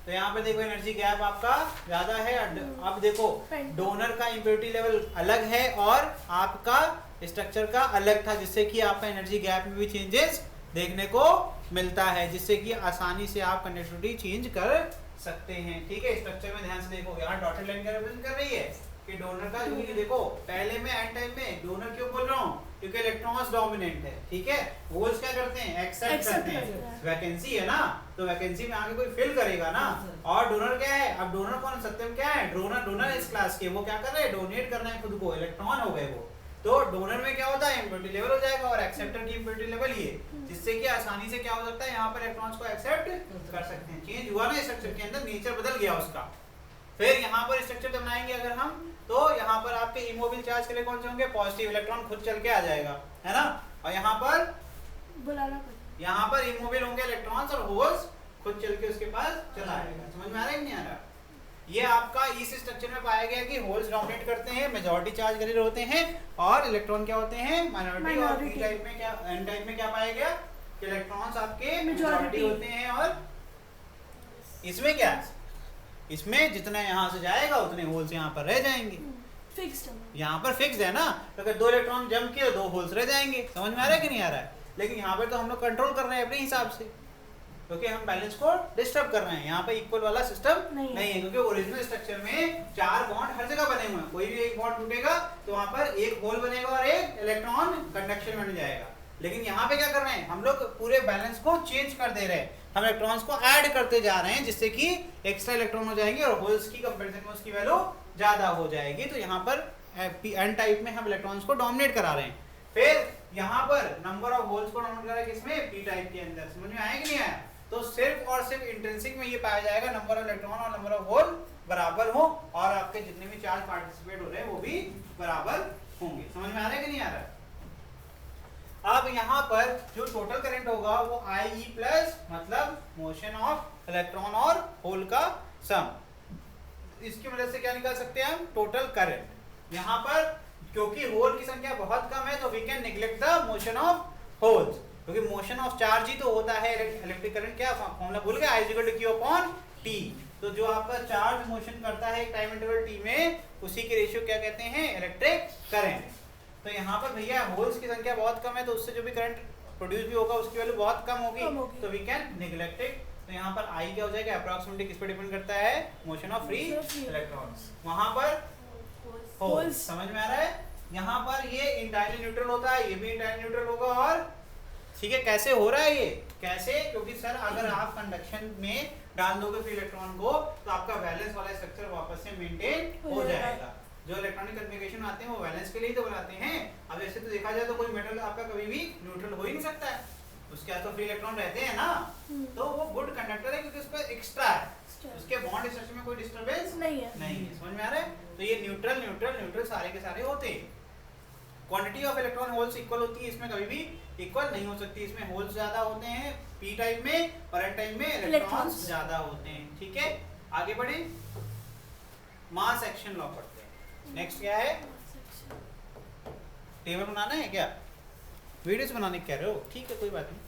तो यहाँ पे देखो एनर्जी गैप आपका ज्यादा है। अब देखो डोनर का इम्प्योरिटी लेवल अलग है और आपका स्ट्रक्चर का अलग था, जिससे कि आपका एनर्जी गैप में भी चेंजेस देखने को मिलता है, जिससे कि आसानी से आप कंडक्टिविटी चेंज कर सकते हैं। ठीक है, स्ट्रक्चर में ध्यान से देखो, यहाँ डॉटेड लाइन क्या रिप्रेजेंट कर रही है कि डोनर का, क्योंकि देखो पहले में एन टाइम में डोनर क्यों बोल रहा हूँ, क्योंकि इलेक्ट्रॉन्स डोमिनेंट है। ठीक है, होल्स क्या करते हैं, एक्सेप्ट करते हैं, वैकेंसी है ना, तो वैकेंसी में आगे कोई फिल करेगा ना। और डोनर क्या है, अब डोनर कौन, सत्यम क्या है, डोनर इस क्लास के, वो क्या कर रहे हैं, डोनेट कर रहे हैं खुद को, इलेक्ट्रॉन हो गए वो। तो डोनर में क्या होता है, इम्प्योरिटी लेवल हो जाएगा, और एक्सेप्टर की इम्प्योरिटी लेवल ये, जिससे कि आसानी से क्या हो सकता है, यहाँ पर इलेक्ट्रॉन्स को एक्सेप्ट कर सकते हैं। चेंज हुआ ना स्ट्रक्चर के अंदर, नेचर बदल गया उसका। फिर यहाँ पर स्ट्रक्चर बनाएंगे अगर हम, तो यहाँ पर आपके इमोबिल चार्ज के लिए कौन से होंगे, पॉजिटिव, इलेक्ट्रॉन खुद चल के आ जाएगा, है ना। और यहाँ पर बुलाना, यहाँ पर इमोबिल होंगे इलेक्ट्रॉन्स, और होल्स खुद चल के उसके पास चला आएगा। समझ में आ रहा है कि नहीं आ रहा। ये आपका इस स्ट्रक्चर में पाया गया कि होल्स डोमिनेट करते हैं, मेजॉरिटी चार्ज कैरियर होते हैं, और इलेक्ट्रॉन क्या होते हैं, माइनॉरिटी। और पी टाइप में क्या, एन टाइप में क्या पाया गया कि इलेक्ट्रॉन्स आपके मेजॉरिटी होते हैं, और इसमें क्या, इसमें जितना यहाँ से जाएगा उतने होल्स यहाँ पर रह जाएंगे, फिक्स्ड है, यहाँ पर फिक्स है ना। तो अगर 2 इलेक्ट्रॉन जंप किए 2 होल्स रह जाएंगे। समझ में आ रहा है कि नहीं आ रहा है। लेकिन यहाँ पर तो हम लोग कंट्रोल कर रहे हैं अपने हिसाब से, क्योंकि हम बैलेंस को डिस्टर्ब कर रहे हैं। यहाँ पे इक्वल वाला सिस्टम नहीं है, क्योंकि ओरिजिनल स्ट्रक्चर में 4 बॉन्ड हर जगह बने हुए हैं, कोई भी एक बॉन्ड टूटेगा तो वहाँ पर एक होल बनेगा और एक इलेक्ट्रॉन कंडक्शन में जाएगा। लेकिन यहाँ पे क्या कर रहे हैं, हम लोग पूरे बैलेंस को चेंज कर दे रहे हैं, हम इलेक्ट्रॉन्स को ऐड करते जा रहे हैं, जिससे कि एक्स्ट्रा इलेक्ट्रॉन हो जाएंगे और होल्स की कंपैरिजन में उसकी वैल्यू ज्यादा हो जाएगी। तो यहाँ पर एन टाइप में हम इलेक्ट्रॉन्स को डोमिनेट करा रहे हैं। फिर यहाँ पर नंबर ऑफ होल्स को डोमिनेट करा रहे हैं, किसमें, पी टाइप के अंदर। समझ में आया कि नहीं आया। तो सिर्फ और सिर्फ इंट्रिंसिक में ये पाया जाएगा नंबर ऑफ इलेक्ट्रॉन और नंबर ऑफ होल बराबर हो, और आपके जितने भी चार्ज पार्टिसिपेट हो रहे हैं वो भी बराबर होंगे। समझ में आ रहा है कि नहीं आ रहा है। अब यहाँ पर जो टोटल करंट होगा वो IE प्लस, मतलब मोशन ऑफ इलेक्ट्रॉन और होल का सम, इसकी मदद से क्या निकाल सकते हैं हम, टोटल करंट। यहाँ पर क्योंकि होल की संख्या बहुत कम है तो we can neglect the motion of holes, क्योंकि मोशन ऑफ चार्ज ही तो होता है इलेक्ट्रिक करंट। क्या फॉर्मूला भूल गए, I=Q/T। तो जो आपका चार्ज मोशन करता है एक टाइम इंटरवल T में, उसी के रेशियो क्या कहते हैं, इलेक्ट्रिक करंट। तो यहाँ पर भैया होल्स की संख्या बहुत कम है, तो उससे जो भी करंट प्रोड्यूस भी होगा उसकी वैल्यू बहुत कम होगी, तो वी कैन नेग्लेक्ट इट। तो यहाँ पर आई क्या हो जाएगा, अप्रॉक्सिमेटली किस पे डिपेंड करता है, मोशन ऑफ फ्री इलेक्ट्रॉन्स। वहाँ पर होल्स, समझ में आ रहा है। यहाँ पर ये इंटायरली न्यूट्रल होता है, ये भी इंटायरली न्यूट्रल होगा, और ठीक है कैसे हो रहा है ये, कैसे, क्योंकि सर अगर आप कंडक्शन में डाल दोगे फ्री इलेक्ट्रॉन को तो आपका वैलेंस वाला स्ट्रक्चर वापस से मेंटेन हो जाएगा। जो इलेक्ट्रॉनिक कन्फिगरेशन आते हैं वो वैलेंस के लिए तो बनाते हैं। अब ऐसे तो देखा जाए तो कोई मेटल आपका कभी भी न्यूट्रल हो ही नहीं सकता है, उसके पास तो फ्री इलेक्ट्रॉन रहते हैं ना, तो वो गुड कंडक्टर है क्योंकि उस पर एक्स्ट्रा है, उसके बॉन्ड स्ट्रक्चर में कोई डिस्टरबेंस नहीं है। समझ में आ रहा है। तो ये न्यूट्रल न्यूट्रल न्यूट्रल सारे के सारे होते हैं। Quantity of electron holes equal होती है, इसमें कभी भी इक्वल नहीं हो सकती, इसमें होल्स ज्यादा होते हैं पी टाइप में और एन टाइप में इलेक्ट्रॉन्स ज्यादा होते हैं। ठीक है, आगे बढ़े, मास एक्शन लॉ पढ़ते हैं। नेक्स्ट क्या है, टेबल बनाना है क्या, वीडियोस बनाने कह रहे हो, ठीक है कोई बात नहीं,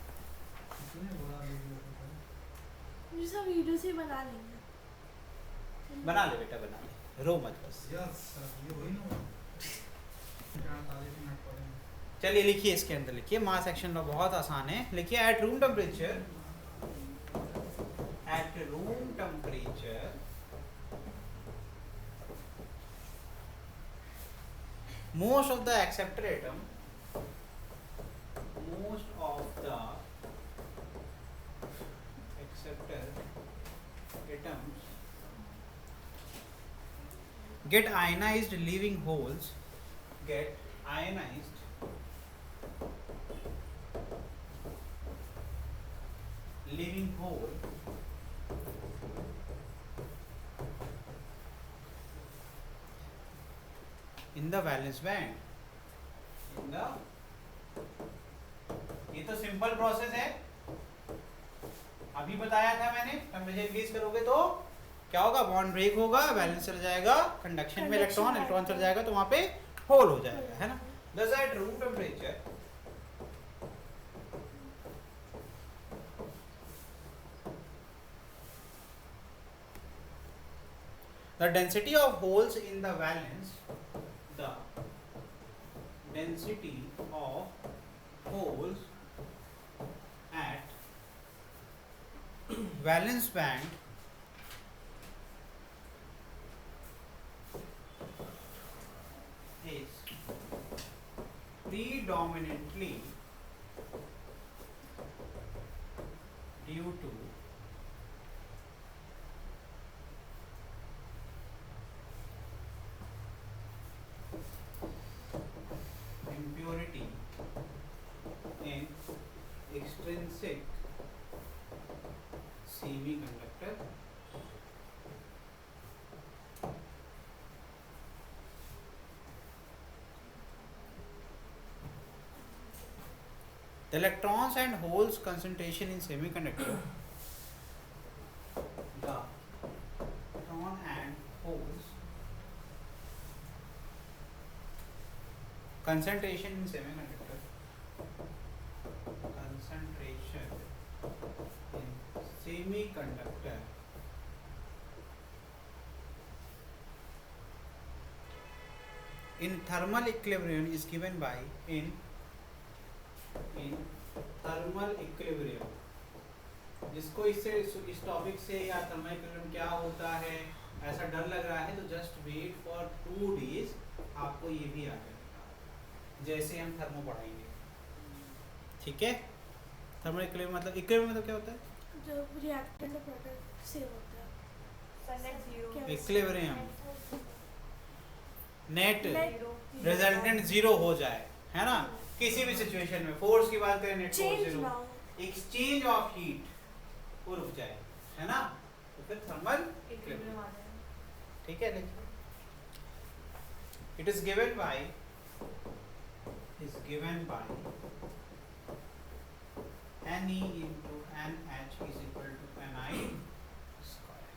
सब वीडियो से बना लेंगे। बना ले बेटा बना ले, रो मत बस। चलिए लिखिए, इसके अंदर लिखिए मास एक्शन लॉ, बहुत आसान है, लिखिए at room temperature, at room temperature most of the acceptor atom, most of the acceptor atoms get ionized, leaving holes, get ionized leaving hole in the valence band, in the, ये तो simple process है, अभी बताया था मैंने। Temperature increase करोगे तो क्या होगा, बॉन्ड ब्रेक होगा, वैलेंस चला जाएगा, कंडक्शन में इलेक्ट्रॉन इलेक्ट्रॉन चला जाएगा, तो वहां पे होल हो जाएगा, है ना। Thus at room temperature the density of holes in the valence, the density of holes at valence band is predominantly due to impurity in extrinsic semiconductor the electrons and holes concentration in semiconductor, the electron and holes concentration in semiconductor, concentration in semiconductor in thermal equilibrium is given by in thermal equilibrium, जिसको इससे इस topic से या thermal equilibrium क्या होता है ऐसा डर लग रहा है तो जस्ट वेट फॉर 2 days, आपको ये भी आ जाएगा जैसे हम थर्मो पढ़ाएंगे। ठीक है, थर्मल इक्विलिब्रियम मतलब, इक्विलिब्रियम मतलब क्या होता है, जो रिएक्टेंट प्रोडक्ट सेव होता है, इक्विलिब्रियम नेट रिजल्टेंट जीरो हो जाए, है ना, किसी भी सिचुएशन में। फोर्स की बात करें, net force zero, exchange of heat वो रुक जाए, है ना, तो फिर थर्मल इक्विलिब्रियम आ जाएगा। ठीक है, देखिए it is given by Ne into NH is equal to Ni square।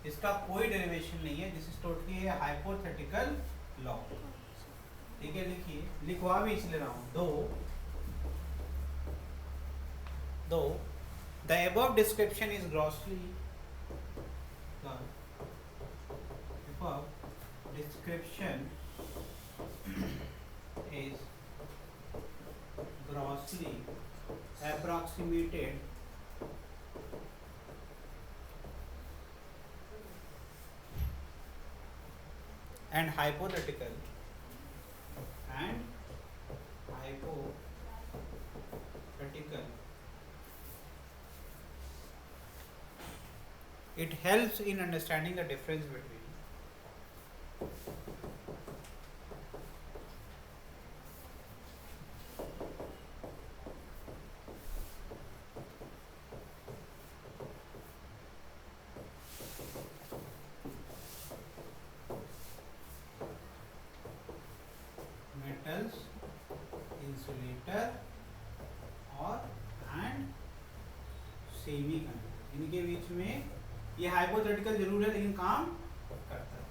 इसका कोई डेरिवेशन नहीं है, this is totally A hypothetical law. ठीक है, लिखिए, लिखवा भी इसलिए रहा हूं, दो though the above description is grossly the above description is grossly approximated and hypothetical it helps in understanding the difference between metals, insulator और and सेमीकंडक्टर, इनके बीच में ये हाइपोथेटिकल जरूर है लेकिन काम करता है।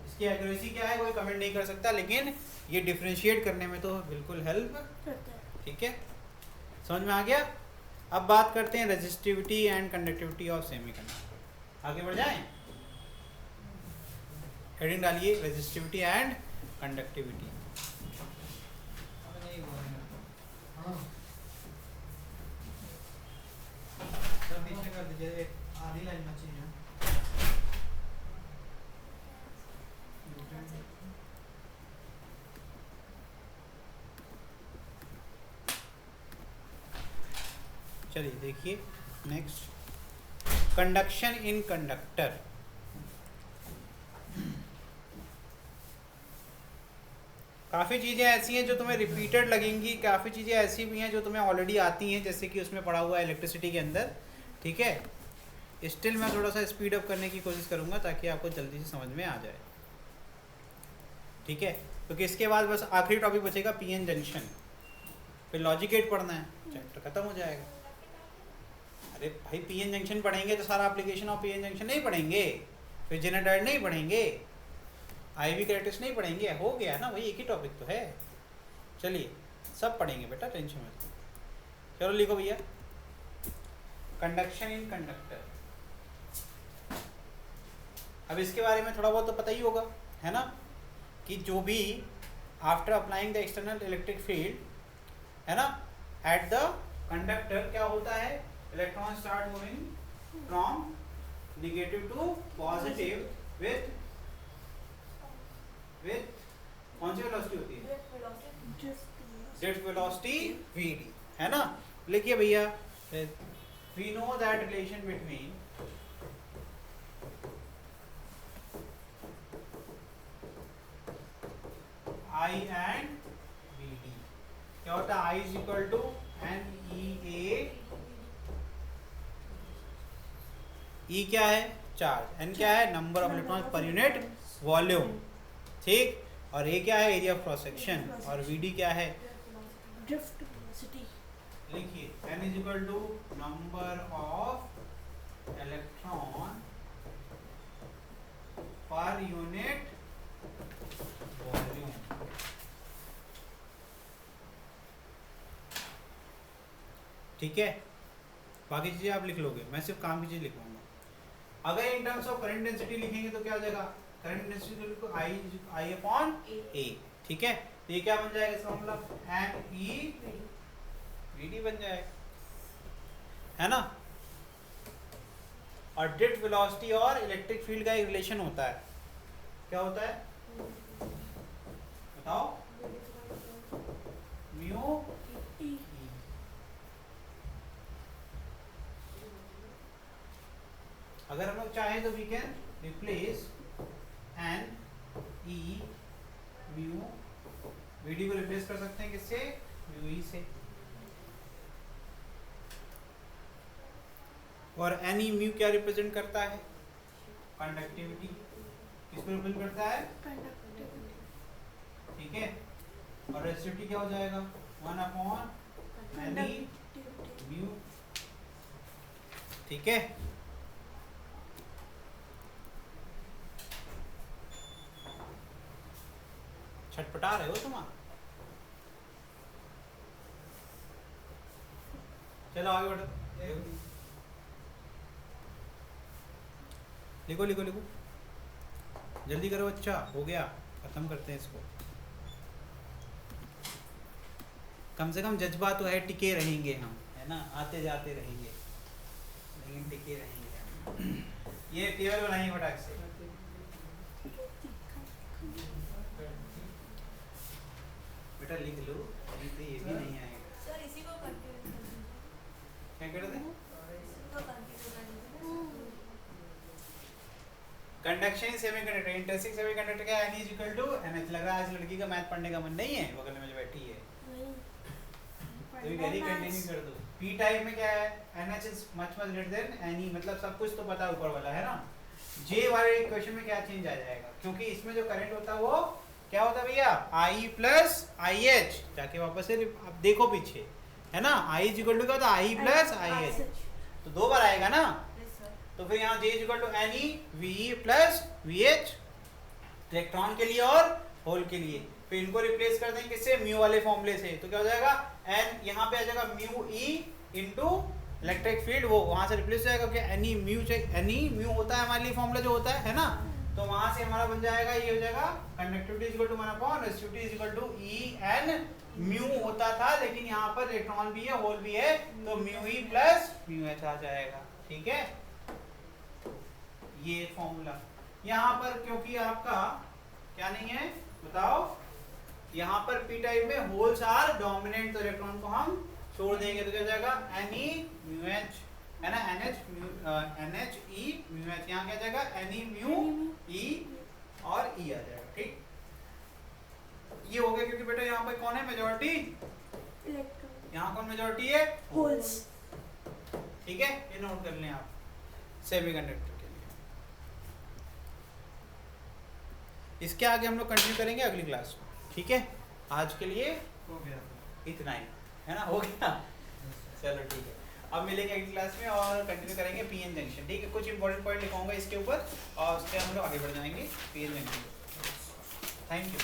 इसकी एक्यूरेसी क्या है कोई कमेंट नहीं कर सकता, लेकिन ये डिफरेंशिएट करने में तो बिल्कुल हेल्प करता है। ठीक है, समझ में आ गया। अब बात करते हैं resistivity and conductivity of semiconductor. आगे बढ़ जाएं, हेडिंग डालिए रेजिस्टिविटी एंड कंडक्टिविटी। अब नहीं बोलेंगे। हाँ सर पीछे कर दीजिए, आधी लाइन में चाहिए। चलिए देखिए नेक्स्ट, कंडक्शन इन कंडक्टर। काफ़ी चीज़ें ऐसी हैं जो तुम्हें रिपीटेड लगेंगी, काफ़ी चीज़ें ऐसी भी हैं जो तुम्हें ऑलरेडी आती हैं, जैसे कि उसमें पढ़ा हुआ है इलेक्ट्रिसिटी के अंदर। ठीक है, स्टिल मैं थोड़ा सा स्पीड अप करने की कोशिश करूँगा ताकि आपको जल्दी से समझ में आ जाए। ठीक है, क्योंकि इसके बाद बस आखिरी टॉपिक बचेगा पीएन जंक्शन, फिर लॉजिक गेट पढ़ना है, चैप्टर खत्म हो जाएगा। अरे भाई पीएन जंक्शन पढ़ेंगे तो सारा एप्लीकेशन ऑफ पीएन जंक्शन नहीं पढ़ेंगे, फिर जेनरेटर नहीं पढ़ेंगे, आईवी कैरेक्टरिस्टिक्स नहीं पढ़ेंगे, हो गया ना, वही एक ही टॉपिक तो है। चलिए सब पढ़ेंगे बेटा, टेंशन मत। चलो लिखो भैया, कंडक्शन इन कंडक्टर। अब इसके बारे में थोड़ा बहुत तो पता ही होगा, है ना, कि जो भी after applying the external electric field, है ना, एट द कंडक्टर क्या होता है, electron start moving from negative to positive with कौन सी वेलोसिटी होती है, जेट वेलोसिटी वीडी, है ना। लिखिए भैया, we know that relation between I and V D. क्या होता है, I is equal to n e A, e क्या है चार्ज, एन क्या है number of electrons per unit volume, ठीक, और ए क्या है एरिया ऑफ क्रॉस सेक्शन, और वी डी क्या है ड्रिफ्ट वेलोसिटी। लिखिए n is equal to number of electron per unit volume. ठीक है, बाकी चीजें आप लिख लोगे, मैं सिर्फ काम की चीज लिखवाऊंगा। अगर in terms of current density लिखेंगे तो क्या हो जाएगा, करंट डेंसिटी को आई अपॉन ए। ठीक है, तो ये क्या बन जाएगा इसका मतलब, एन ई वी डी बन जाएगा, है ना। और ड्रिफ्ट वेलोसिटी और इलेक्ट्रिक फील्ड का एक रिलेशन होता है, क्या होता है बताओ, म्यू ई। अगर हम लोग चाहें तो we can replace N E mu, V D को रिप्लेस कर सकते हैं किससे, म्यू ई से। और एन ई म्यू क्या रिप्रेजेंट करता है, कंडक्टिविटी। किसको रिप्रेजेंट करता है, कंडक्टिविटी। ठीक है, और रेजिस्टिविटी क्या हो जाएगा, 1 अपॉन एन ई म्यू। ठीक है, छटपटा रहे हो तुम। चलो आगे बढ़ो, लिखो लिखो लिखो, जल्दी करो बच्चा, हो गया, खत्म करते हैं इसको। कम से कम जज्बा तो है, टिके रहेंगे हम, है ना, आते जाते रहेंगे लेकिन टिके रहेंगे। ये टेबल बनाइए फटाक से। बेटा लिख लो, नहीं तो ये भी नहीं आएगा। सर इसी को कंटिन्यू कर दीजिए, क्या कर रहे थे? इसी को कंटिन्यू कर दीजिए। कंडक्शन सेमीकंडक्टर, इंटरसिक सेमीकंडक्टर का N is equal to NH। लग रहा है आज लड़की का मैथ पढ़ने का मन नहीं है, बगल में जो बैठी है, तो ये वेरी कंटिन्यू कर दो। पी टाइप में क्या है, NH is much much greater than Ne, मतलब सब कुछ तो पता है ऊपर वाला, है ना। J वाले इक्वेशन में क्या चेंज आ जाएगा, क्योंकि इसमें जो करंट होता है वो क्या होता है भैया, I प्लस IH। जाके वापस से आप देखो पीछे, है ना, I इज इक्वल टू क्या होता है, I प्लस IH, तो दो बार आएगा ना। Yes sir. तो फिर यहाँ J is equal to Ne VE plus VH, electron के लिए और होल के लिए। फिर इनको रिप्लेस कर देंगे किससे, म्यू वाले फॉर्मूले से, तो क्या हो जाएगा, N यहाँ पे आ जाएगा mu E into electric field, वो वहाँ से रिप्लेस हो जाएगा, क्योंकि Ni म्यू होता है हमारे लिए फॉर्मूला जो होता है ना, तो वहाँ से हमारा बन जाएगा, ये हो जाएगा conductivity is equal to 1/, resistivity is equal to En mu होता था, लेकिन यहाँ पर इलेक्ट्रॉन भी है, होल भी है, तो mu E plus mu H आ जाएगा। ठीक है, ये फॉर्मूला यहाँ पर, क्योंकि आपका क्या नहीं है बताओ, यहाँ पर पी टाइप में होल्स आर डोमिनेंट, तो इलेक्ट्रॉन को हम छोड़ देंगे, तो क्या हो जाएगा Ne म्यू H, है ना, NH E म्यू H, यहाँ क्या जाएगा Ne म्यू E और E आ जाएगा। ठीक, ये हो गया, क्योंकि बेटा यहाँ पर कौन है मेजॉरिटी, इलेक्ट्रॉन, यहाँ कौन मेजॉरिटी है, होल्स। ठीक है, ये नोट कर लें आप सेमीकंडक्टर के लिए। इसके आगे हम लोग कंटिन्यू करेंगे अगली क्लास में। ठीक है, आज के लिए हो गया। इतना ही, है ना, हो गया, चलो ठीक है। अब मिलेंगे अगली क्लास में और कंटिन्यू करेंगे पीएन जंक्शन। ठीक है, कुछ इंपॉर्टेंट पॉइंट लिखाऊंगा इसके ऊपर और उसके हम लोग आगे बढ़ जाएंगे पीएन जंक्शन। Thank you.